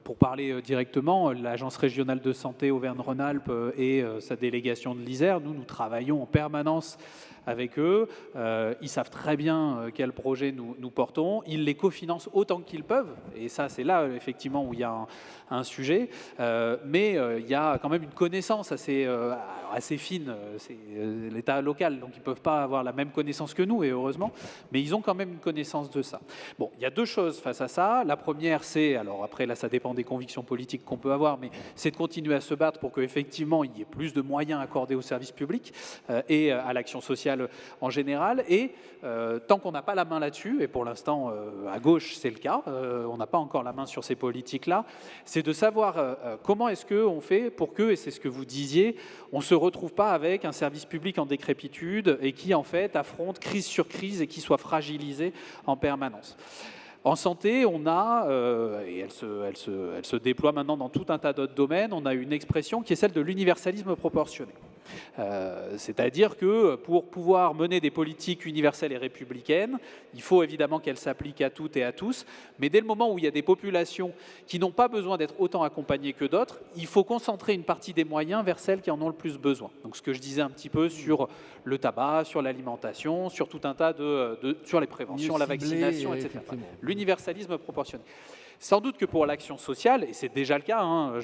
Pour parler directement, l'Agence régionale de santé Auvergne-Rhône-Alpes et sa délégation de l'Isère, nous travaillons en permanence avec eux. Ils savent très bien quels projets nous portons. Ils les cofinancent autant qu'ils peuvent. Et ça, c'est là, effectivement, où il y a un sujet. Mais il y a quand même une connaissance assez fine. C'est l'État local, donc ils ne peuvent pas avoir la même connaissance que nous, et heureusement. Mais ils ont quand même une connaissance de ça. Bon, il y a deux choses face à ça. La première, c'est, alors après, là, ça dépend des convictions politiques qu'on peut avoir, mais c'est de continuer à se battre pour qu'effectivement, il y ait plus de moyens accordés aux services publics et à l'action sociale en général, et tant qu'on n'a pas la main là-dessus, et pour l'instant à gauche c'est le cas, on n'a pas encore la main sur ces politiques-là, c'est de savoir comment est-ce qu'on fait pour que, et c'est ce que vous disiez, on ne se retrouve pas avec un service public en décrépitude et qui en fait affronte crise sur crise et qui soit fragilisé en permanence. En santé, on a, et elle se déploie maintenant dans tout un tas d'autres domaines, on a une expression qui est celle de l'universalisme proportionné. C'est-à-dire que pour pouvoir mener des politiques universelles et républicaines, il faut évidemment qu'elles s'appliquent à toutes et à tous, mais dès le moment où il y a des populations qui n'ont pas besoin d'être autant accompagnées que d'autres, il faut concentrer une partie des moyens vers celles qui en ont le plus besoin. Donc ce que je disais un petit peu sur le tabac, sur l'alimentation, sur tout un tas sur les préventions, la vaccination, etc. L'universalisme proportionné. Sans doute que pour l'action sociale, et c'est déjà le cas, hein,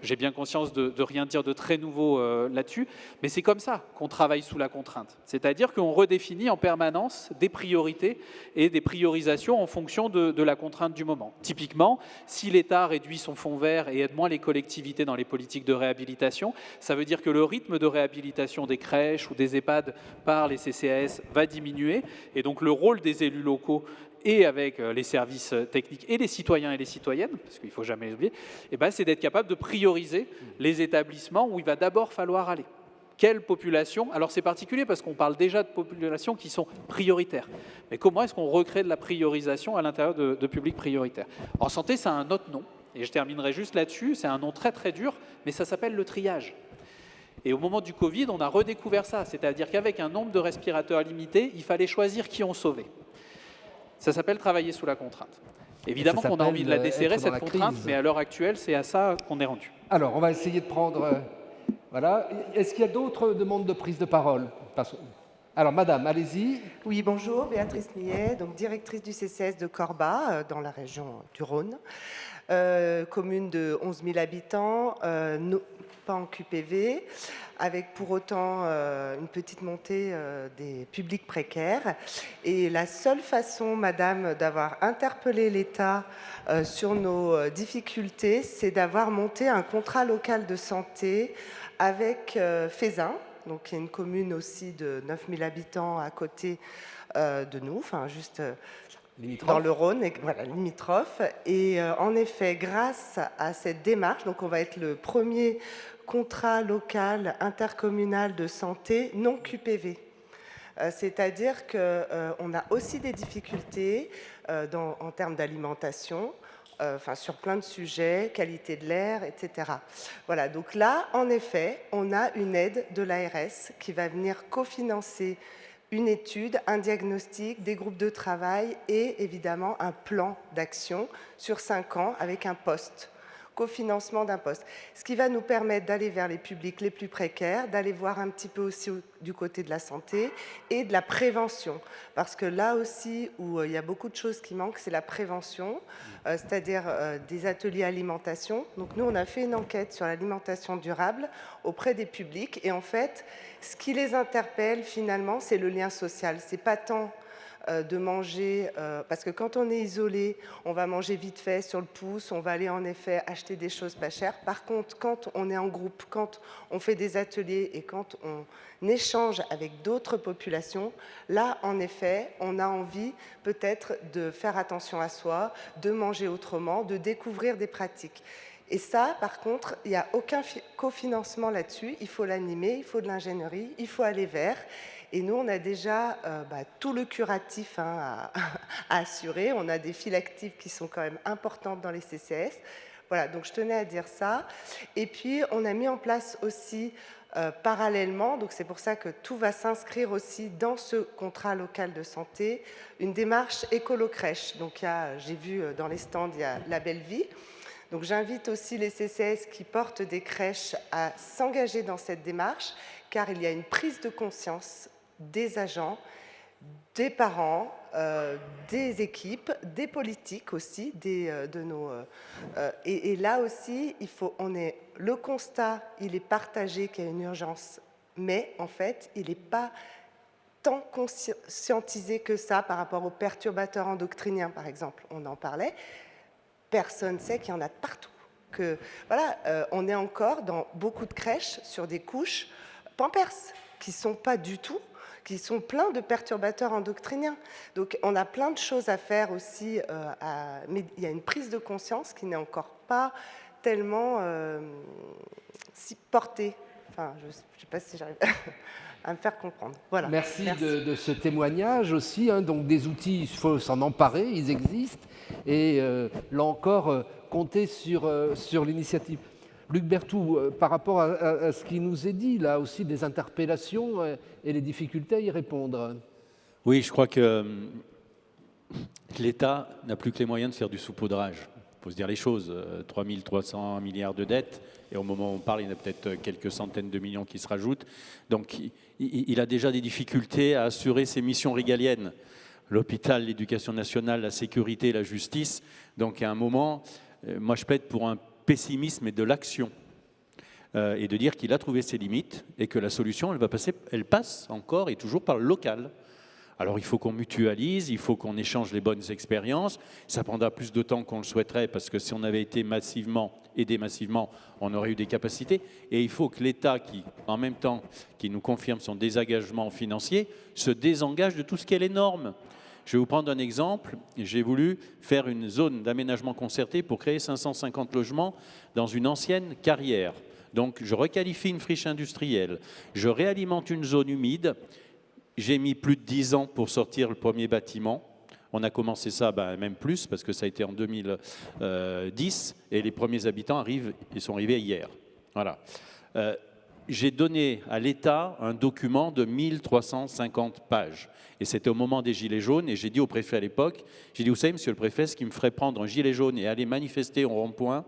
j'ai bien conscience de rien dire de très nouveau là-dessus, mais c'est comme ça qu'on travaille sous la contrainte. C'est-à-dire qu'on redéfinit en permanence des priorités et des priorisations en fonction de la contrainte du moment. Typiquement, si l'État réduit son fonds vert et aide moins les collectivités dans les politiques de réhabilitation, ça veut dire que le rythme de réhabilitation des crèches ou des EHPAD par les CCAS va diminuer, et donc le rôle des élus locaux et avec les services techniques et les citoyens et les citoyennes, parce qu'il ne faut jamais les oublier, c'est d'être capable de prioriser les établissements où il va d'abord falloir aller. Quelle population? Alors c'est particulier parce qu'on parle déjà de populations qui sont prioritaires. Mais comment est-ce qu'on recrée de la priorisation à l'intérieur de publics prioritaires? En santé, ça a un autre nom, et je terminerai juste là-dessus, c'est un nom très très dur, mais ça s'appelle le triage. Et au moment du Covid, on a redécouvert ça, c'est-à-dire qu'avec un nombre de respirateurs limité, il fallait choisir qui on sauvait. Ça s'appelle travailler sous la contrainte. Évidemment qu'on a envie de la desserrer, cette contrainte, mais à l'heure actuelle, c'est à ça qu'on est rendu. Alors, on va essayer de prendre... voilà. Est-ce qu'il y a d'autres demandes de prise de parole? Alors, madame, allez-y. Oui, bonjour, Béatrice Millet, donc directrice du CCS de Corba, dans la région du Rhône. Commune de 11 000 habitants, pas en QPV, avec pour autant une petite montée des publics précaires. Et la seule façon, madame, d'avoir interpellé l'État sur nos difficultés, c'est d'avoir monté un contrat local de santé avec Fézin, donc qui est une commune aussi de 9 000 habitants à côté de nous, enfin juste dans le Rhône, voilà, limitrophe. Et en effet, grâce à cette démarche, donc on va être le premier contrat local intercommunal de santé non QPV. C'est-à-dire qu'on a aussi des difficultés en termes d'alimentation, sur plein de sujets, qualité de l'air, etc. Voilà, donc là, en effet, on a une aide de l'ARS qui va venir cofinancer une étude, un diagnostic, des groupes de travail et évidemment un plan d'action sur 5 ans avec un poste, cofinancement d'un poste. Ce qui va nous permettre d'aller vers les publics les plus précaires, d'aller voir un petit peu aussi du côté de la santé et de la prévention. Parce que là aussi où il y a beaucoup de choses qui manquent, c'est la prévention, c'est-à-dire des ateliers alimentation. Donc nous, on a fait une enquête sur l'alimentation durable auprès des publics. Et en fait, ce qui les interpelle finalement, c'est le lien social. C'est pas tant de manger, parce que quand on est isolé, on va manger vite fait sur le pouce, on va aller en effet acheter des choses pas chères. Par contre, quand on est en groupe, quand on fait des ateliers et quand on échange avec d'autres populations, là, en effet, on a envie peut-être de faire attention à soi, de manger autrement, de découvrir des pratiques. Et ça, par contre, il n'y a aucun cofinancement là-dessus. Il faut l'animer, il faut de l'ingénierie, il faut aller vers. Et nous, on a déjà tout le curatif à assurer. On a des files actives qui sont quand même importantes dans les CCS. Voilà, donc je tenais à dire ça. Et puis, on a mis en place aussi, parallèlement, donc c'est pour ça que tout va s'inscrire aussi dans ce contrat local de santé, une démarche écolo-crèche. Donc, j'ai vu dans les stands, il y a La Belle Vie. Donc j'invite aussi les CCS qui portent des crèches à s'engager dans cette démarche, car il y a une prise de conscience des agents, des parents, des équipes, des politiques aussi, et là aussi, le constat, il est partagé qu'il y a une urgence, mais en fait, il n'est pas tant conscientisé que ça par rapport aux perturbateurs endocriniens, par exemple, on en parlait. Personne ne sait qu'il y en a partout. On est encore dans beaucoup de crèches sur des couches Pampers qui sont pas du tout, qui sont pleins de perturbateurs endocriniens. Donc on a plein de choses à faire aussi, mais il y a une prise de conscience qui n'est encore pas tellement portée. Enfin, je ne sais pas si j'arrive à me faire comprendre. Voilà. Merci. De ce témoignage aussi. Donc des outils, il faut s'en emparer, ils existent. Et là encore, compter sur l'initiative. Luc Berthoud, par rapport à ce qui nous est dit, là aussi des interpellations et les difficultés à y répondre. Oui, je crois que l'État n'a plus que les moyens de faire du saupoudrage. Il faut se dire les choses. 3 300 milliards de dettes, et au moment où on parle, il y en a peut-être quelques centaines de millions qui se rajoutent. Donc il a déjà des difficultés à assurer ses missions régaliennes. L'hôpital, l'éducation nationale, la sécurité, la justice. Donc à un moment, moi je plaide pour un pessimisme et de l'action. Et de dire qu'il a trouvé ses limites et que la solution, elle passe encore et toujours par le local. Alors il faut qu'on mutualise, il faut qu'on échange les bonnes expériences. Ça prendra plus de temps qu'on le souhaiterait parce que si on avait été aidé massivement, on aurait eu des capacités. Et il faut que l'État, en même temps, qui nous confirme son désengagement financier, se désengage de tout ce qui est les normes. Je vais vous prendre un exemple. J'ai voulu faire une zone d'aménagement concerté pour créer 550 logements dans une ancienne carrière. Donc je requalifie une friche industrielle, je réalimente une zone humide. J'ai mis plus de 10 ans pour sortir le premier bâtiment. On a commencé ça, même plus, parce que ça a été en 2010, et les premiers habitants sont arrivés hier. Voilà. J'ai donné à l'État un document de 1350 pages. Et c'était au moment des Gilets jaunes, et j'ai dit au préfet à l'époque, j'ai dit, vous savez, monsieur le préfet, ce qui me ferait prendre un gilet jaune et aller manifester au rond-point,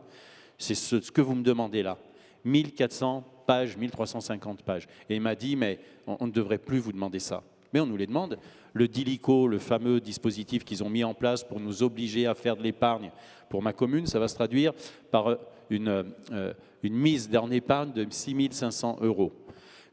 c'est ce que vous me demandez là. 1400 pages, 1350 pages. Et il m'a dit, mais on ne devrait plus vous demander ça. Mais on nous les demande. Le Dilico, le fameux dispositif qu'ils ont mis en place pour nous obliger à faire de l'épargne pour ma commune, ça va se traduire par une mise en épargne de 6 500 €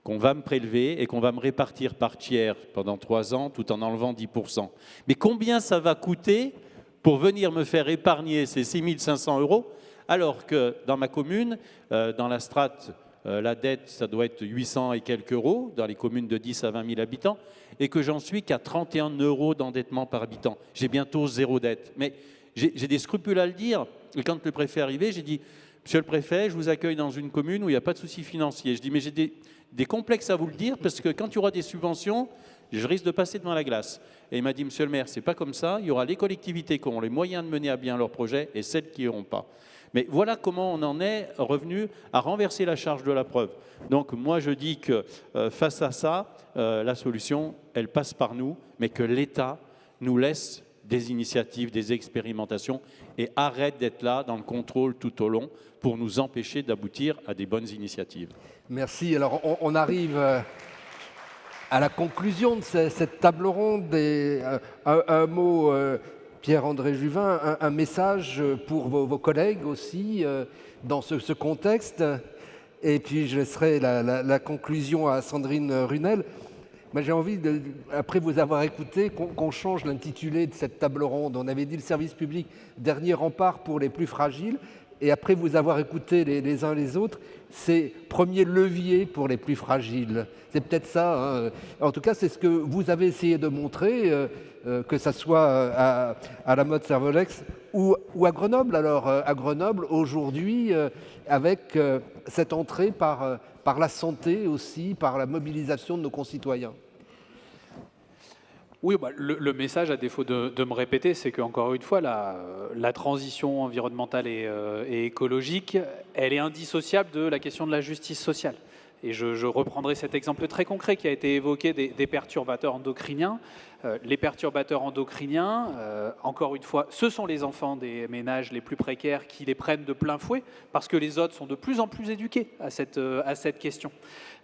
qu'on va me prélever et qu'on va me répartir par tiers pendant 3 ans tout en enlevant 10%. Mais combien ça va coûter pour venir me faire épargner ces 6 500 € alors que dans ma commune, dans la strate, la dette, ça doit être 800 et quelques euros dans les communes de 10 à 20 000 habitants, et que j'en suis qu'à 31 € d'endettement par habitant. J'ai bientôt 0 dette. Mais j'ai des scrupules à le dire. Et quand le préfet est arrivé, j'ai dit, monsieur le préfet, je vous accueille dans une commune où il n'y a pas de soucis financiers. Je dis, mais j'ai des complexes à vous le dire, parce que quand il y aura des subventions, je risque de passer devant la glace. Et il m'a dit, monsieur le maire, c'est pas comme ça. Il y aura les collectivités qui auront les moyens de mener à bien leurs projets et celles qui n'auront pas. Mais voilà comment on en est revenu à renverser la charge de la preuve. Donc moi je dis que face à ça, la solution, elle passe par nous, mais que l'État nous laisse des initiatives, des expérimentations et arrête d'être là dans le contrôle tout au long pour nous empêcher d'aboutir à des bonnes initiatives. Merci. Alors on arrive à la conclusion de cette table ronde et un mot... Pierre-André Juvin, un message pour vos collègues aussi dans ce contexte. Et puis je laisserai la conclusion à Sandrine Runel. Moi, j'ai envie, après vous avoir écouté, qu'on change l'intitulé de cette table ronde. On avait dit le service public, dernier rempart pour les plus fragiles. Et après vous avoir écouté les uns les autres, c'est premier levier pour les plus fragiles. C'est peut-être ça. Hein. En tout cas, c'est ce que vous avez essayé de montrer, que ça soit à la mode Servolex ou à Grenoble. Alors, à Grenoble, aujourd'hui, avec cette entrée par la santé aussi, par la mobilisation de nos concitoyens. Oui, le message, à défaut de me répéter, c'est qu'encore une fois, la transition environnementale et écologique, elle est indissociable de la question de la justice sociale. Et je reprendrai cet exemple très concret qui a été évoqué des perturbateurs endocriniens. Les perturbateurs endocriniens, encore une fois, ce sont les enfants des ménages les plus précaires qui les prennent de plein fouet parce que les autres sont de plus en plus éduqués à cette question.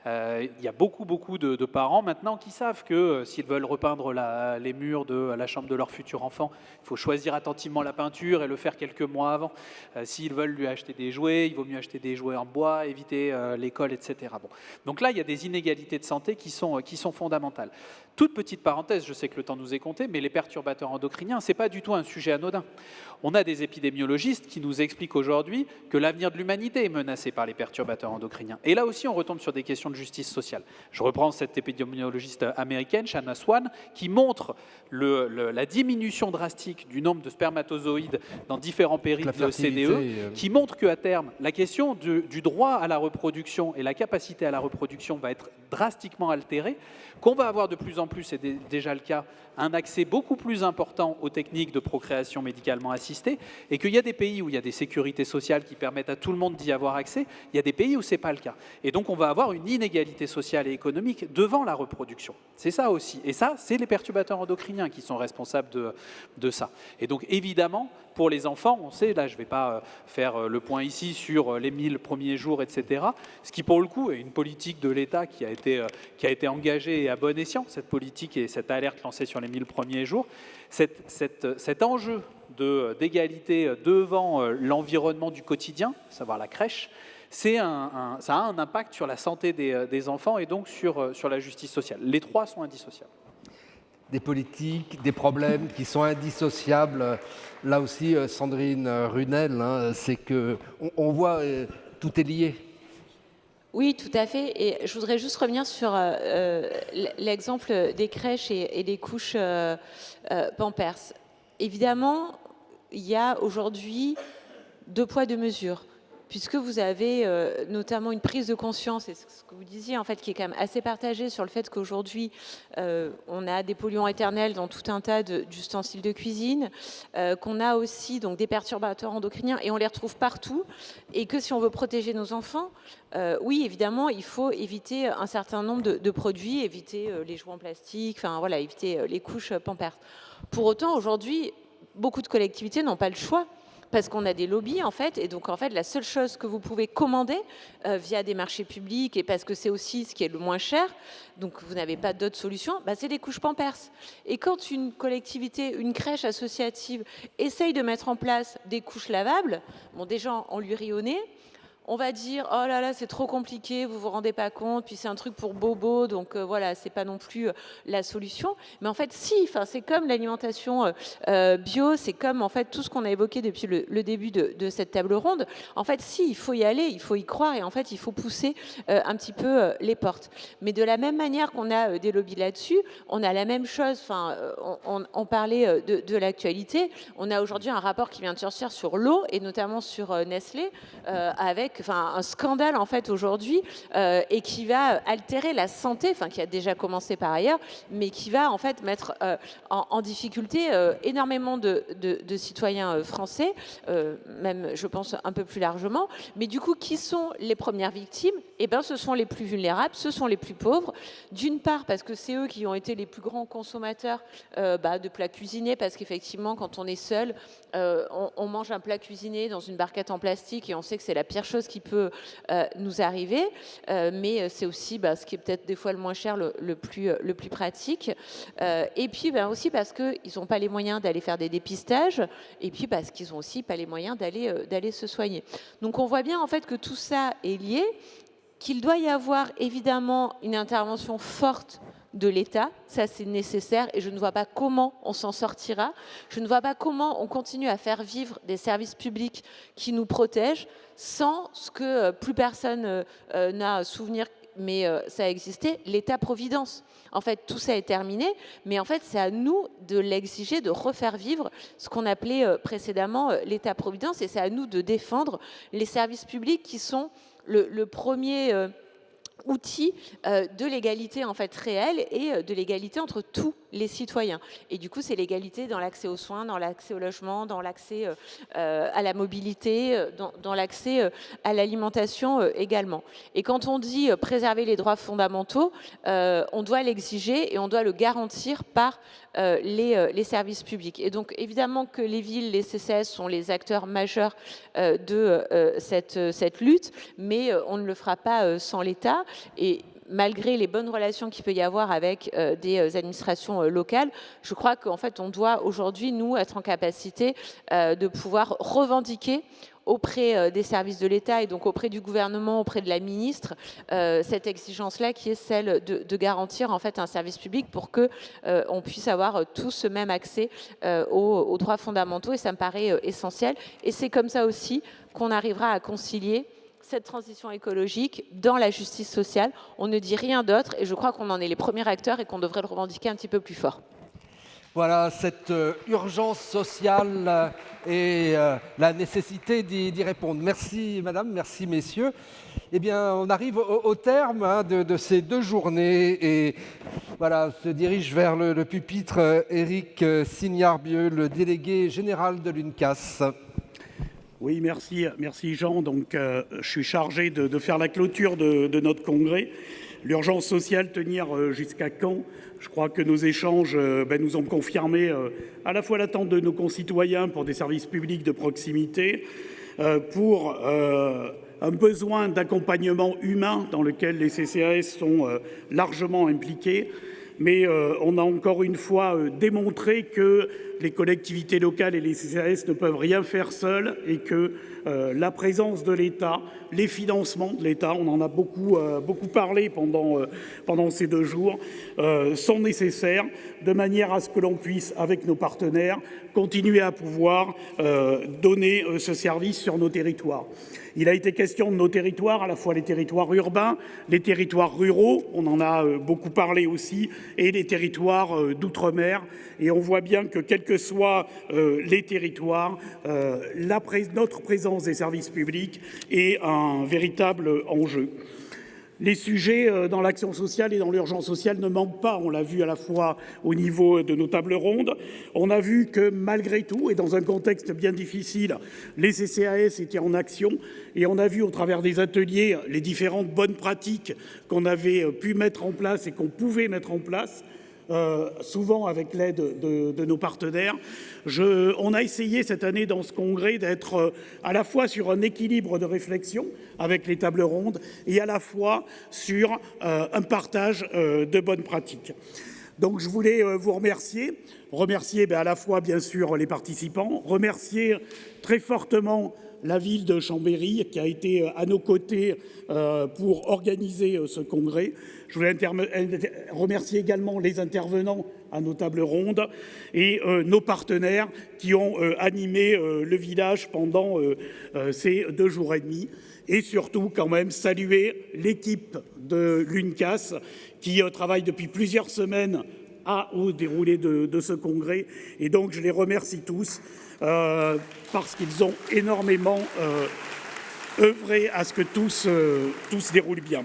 Il y a beaucoup de parents maintenant qui savent que s'ils veulent repeindre les murs de la chambre de leur futur enfant, il faut choisir attentivement la peinture et le faire quelques mois avant. S'ils veulent lui acheter des jouets, il vaut mieux acheter des jouets en bois, éviter l'école, etc. Bon. Donc là, il y a des inégalités de santé qui sont fondamentales. Toute petite parenthèse, je sais que le temps nous est compté, mais les perturbateurs endocriniens, ce n'est pas du tout un sujet anodin. On a des épidémiologistes qui nous expliquent aujourd'hui que l'avenir de l'humanité est menacé par les perturbateurs endocriniens. Et là aussi, on retombe sur des questions de justice sociale. Je reprends cette épidémiologiste américaine, Shanna Swan, qui montre la diminution drastique du nombre de spermatozoïdes dans différents pays de CDE, qui montre qu'à terme, la question du droit à la reproduction et la capacité à la reproduction va être drastiquement altérée, qu'on va avoir de plus en plus, c'est déjà le cas, cas, un accès beaucoup plus important aux techniques de procréation médicalement assistée, et qu'il y a des pays où il y a des sécurités sociales qui permettent à tout le monde d'y avoir accès, il y a des pays où ce n'est pas le cas. Et donc on va avoir une inégalité sociale et économique devant la reproduction. C'est ça aussi. Et ça, c'est les perturbateurs endocriniens qui sont responsables de ça. Et donc évidemment, pour les enfants, on sait, là je ne vais pas faire le point ici sur les 1000 premiers jours, etc., ce qui pour le coup est une politique de l'État qui a été engagée à bon escient, cette politique et cette alerte lancée sur les 1000 premiers jours. Cet enjeu d'égalité devant l'environnement du quotidien, à savoir la crèche, ça a un impact sur la santé des enfants et donc sur la justice sociale. Les trois sont indissociables. Des politiques, des problèmes qui sont indissociables. Là aussi, Sandrine Runel, hein, c'est qu'on voit tout est lié. Oui, tout à fait. Et je voudrais juste revenir sur l'exemple des crèches et des couches Pampers. Évidemment, il y a aujourd'hui 2 poids 2 mesures, puisque vous avez notamment une prise de conscience, et c'est ce que vous disiez, en fait, qui est quand même assez partagée sur le fait qu'aujourd'hui, on a des polluants éternels dans tout un tas d'ustensiles de cuisine, qu'on a aussi donc, des perturbateurs endocriniens, et on les retrouve partout, et que si on veut protéger nos enfants, oui, évidemment, il faut éviter un certain nombre de produits, éviter les jouets en plastique, enfin voilà, éviter les couches Pampers. Pour autant, aujourd'hui, beaucoup de collectivités n'ont pas le choix, parce qu'on a des lobbies, en fait, et donc, en fait, la seule chose que vous pouvez commander via des marchés publics, et parce que c'est aussi ce qui est le moins cher, donc vous n'avez pas d'autre solution, bah, c'est des couches Pampers. Et quand une collectivité, une crèche associative essaye de mettre en place des couches lavables, bon, déjà, on lui rit au nez, on va dire oh là là c'est trop compliqué, vous vous rendez pas compte, puis c'est un truc pour bobo, donc voilà, c'est pas non plus la solution. Mais en fait si, enfin c'est comme l'alimentation bio, c'est comme en fait tout ce qu'on a évoqué depuis le début de cette table ronde. En fait si, il faut y aller, il faut y croire, et en fait il faut pousser un petit peu les portes. Mais de la même manière qu'on a des lobbies là-dessus, on a la même chose. Enfin on parlait de l'actualité. On a aujourd'hui un rapport qui vient de sortir sur l'eau, et notamment sur Nestlé, avec un scandale en fait aujourd'hui, et qui va altérer la santé, enfin qui a déjà commencé par ailleurs, mais qui va en fait mettre en difficulté énormément de citoyens français, même je pense un peu plus largement. Mais du coup, qui sont les premières victimes? Eh ben, ce sont les plus vulnérables, ce sont les plus pauvres. D'une part parce que c'est eux qui ont été les plus grands consommateurs de plats cuisinés, parce qu'effectivement quand on est seul, on mange un plat cuisiné dans une barquette en plastique et on sait que c'est la pire chose qui peut nous arriver, mais c'est aussi ce qui est peut-être des fois le moins cher, le plus pratique, et puis aussi parce qu'ils n'ont pas les moyens d'aller faire des dépistages, et puis parce qu'ils n'ont aussi pas les moyens d'aller se soigner. Donc on voit bien en fait que tout ça est lié, qu'il doit y avoir évidemment une intervention forte de l'État, ça c'est nécessaire, et je ne vois pas comment on s'en sortira. Je ne vois pas comment on continue à faire vivre des services publics qui nous protègent sans ce que plus personne n'a souvenir, mais ça a existé, l'État-providence. En fait, tout ça est terminé, mais en fait, c'est à nous de l'exiger, de refaire vivre ce qu'on appelait précédemment l'État-providence, et c'est à nous de défendre les services publics qui sont le premier outil de l'égalité en fait réelle, et de l'égalité entre tous les citoyens. Et du coup, c'est l'égalité dans l'accès aux soins, dans l'accès au logement, dans l'accès à la mobilité, dans l'accès à l'alimentation également. Et quand on dit préserver les droits fondamentaux, on doit l'exiger et on doit le garantir par les services publics. Et donc, évidemment que les villes, les CCAS sont les acteurs majeurs de cette lutte, mais on ne le fera pas sans l'État. Et malgré les bonnes relations qu'il peut y avoir avec des administrations locales, je crois qu'en fait, on doit aujourd'hui, nous, être en capacité de pouvoir revendiquer auprès des services de l'État, et donc auprès du gouvernement, auprès de la ministre, cette exigence-là qui est celle de garantir en fait un service public pour que on puisse avoir tous ce même accès aux droits fondamentaux, et ça me paraît essentiel. Et c'est comme ça aussi qu'on arrivera à concilier cette transition écologique dans la justice sociale. On ne dit rien d'autre, et je crois qu'on en est les premiers acteurs et qu'on devrait le revendiquer un petit peu plus fort. Voilà, cette urgence sociale et la nécessité d'y répondre. Merci madame, merci messieurs. Eh bien, on arrive au terme de ces 2 journées et voilà, se dirige vers le pupitre Éric Signarbieu, le délégué général de l'UNCAS. Oui, merci Jean. Donc, je suis chargé de faire la clôture de notre congrès. L'urgence sociale, tenir jusqu'à quand? Je crois que nos échanges nous ont confirmé à la fois l'attente de nos concitoyens pour des services publics de proximité, pour un besoin d'accompagnement humain dans lequel les CCAS sont largement impliqués. Mais on a encore une fois démontré que les collectivités locales et les CCAS ne peuvent rien faire seuls et que la présence de l'État, les financements de l'État, on en a beaucoup parlé pendant ces 2 jours, sont nécessaires de manière à ce que l'on puisse, avec nos partenaires, continuer à pouvoir donner ce service sur nos territoires. Il a été question de nos territoires, à la fois les territoires urbains, les territoires ruraux, on en a beaucoup parlé aussi, et les territoires d'outre-mer. Et on voit bien que, quels que soient les territoires, notre présence des services publics est un véritable enjeu. Les sujets dans l'action sociale et dans l'urgence sociale ne manquent pas. On l'a vu à la fois au niveau de nos tables rondes. On a vu que malgré tout, et dans un contexte bien difficile, les CCAS étaient en action. Et on a vu au travers des ateliers les différentes bonnes pratiques qu'on avait pu mettre en place et qu'on pouvait mettre en place. Souvent avec l'aide de nos partenaires. On a essayé cette année dans ce congrès d'être à la fois sur un équilibre de réflexion avec les tables rondes et à la fois sur un partage de bonnes pratiques. Donc je voulais vous remercier à la fois bien sûr les participants, remercier très fortement la ville de Chambéry qui a été à nos côtés pour organiser ce congrès. Je voulais remercier également les intervenants à nos tables rondes et nos partenaires qui ont animé le village pendant ces 2 jours et demi. Et surtout quand même saluer l'équipe de l'UNCAS qui travaille depuis plusieurs semaines au déroulé de ce congrès. Et donc je les remercie tous parce qu'ils ont énormément œuvré à ce que tout se déroule bien.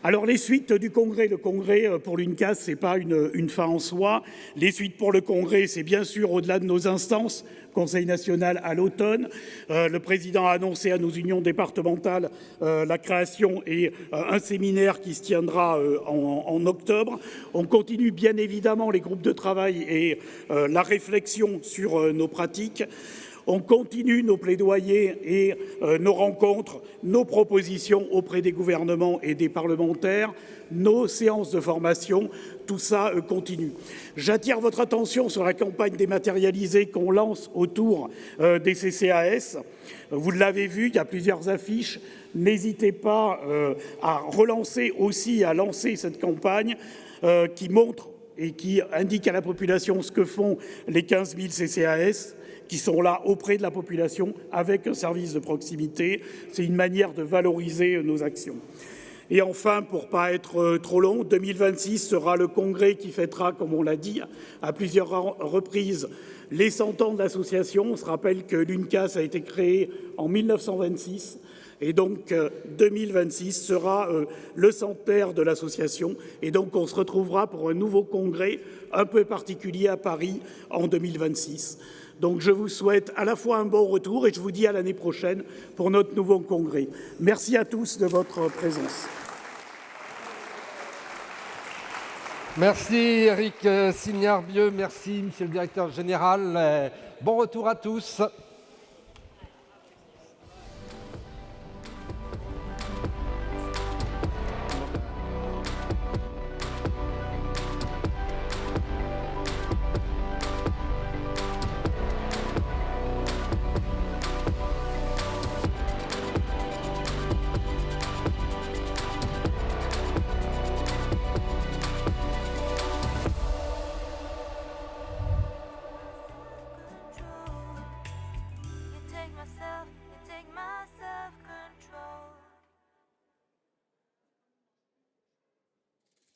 Alors les suites du congrès, le congrès pour l'UNCAS, ce n'est pas une fin en soi. Les suites pour le congrès, c'est bien sûr au-delà de nos instances, Conseil national à l'automne. Le président a annoncé à nos unions départementales la création et un séminaire qui se tiendra en octobre. On continue bien évidemment les groupes de travail et la réflexion sur nos pratiques. On continue nos plaidoyers et nos rencontres, nos propositions auprès des gouvernements et des parlementaires, nos séances de formation, tout ça continue. J'attire votre attention sur la campagne dématérialisée qu'on lance autour des CCAS. Vous l'avez vu, il y a plusieurs affiches. N'hésitez pas à relancer aussi, à lancer cette campagne qui montre et qui indique à la population ce que font les 15 000 CCAS qui sont là auprès de la population avec un service de proximité. C'est une manière de valoriser nos actions. Et enfin, pour ne pas être trop long, 2026 sera le congrès qui fêtera, comme on l'a dit, à plusieurs reprises, les 100 ans de l'association. On se rappelle que l'UNCAS a été créée en 1926. Et donc 2026 sera le centenaire de l'association. Et donc on se retrouvera pour un nouveau congrès un peu particulier à Paris en 2026. Donc je vous souhaite à la fois un bon retour et je vous dis à l'année prochaine pour notre nouveau congrès. Merci à tous de votre présence. Merci Éric Signarbieu, merci Monsieur le Directeur Général. Bon retour à tous.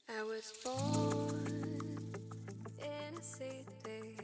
I was born in a décidé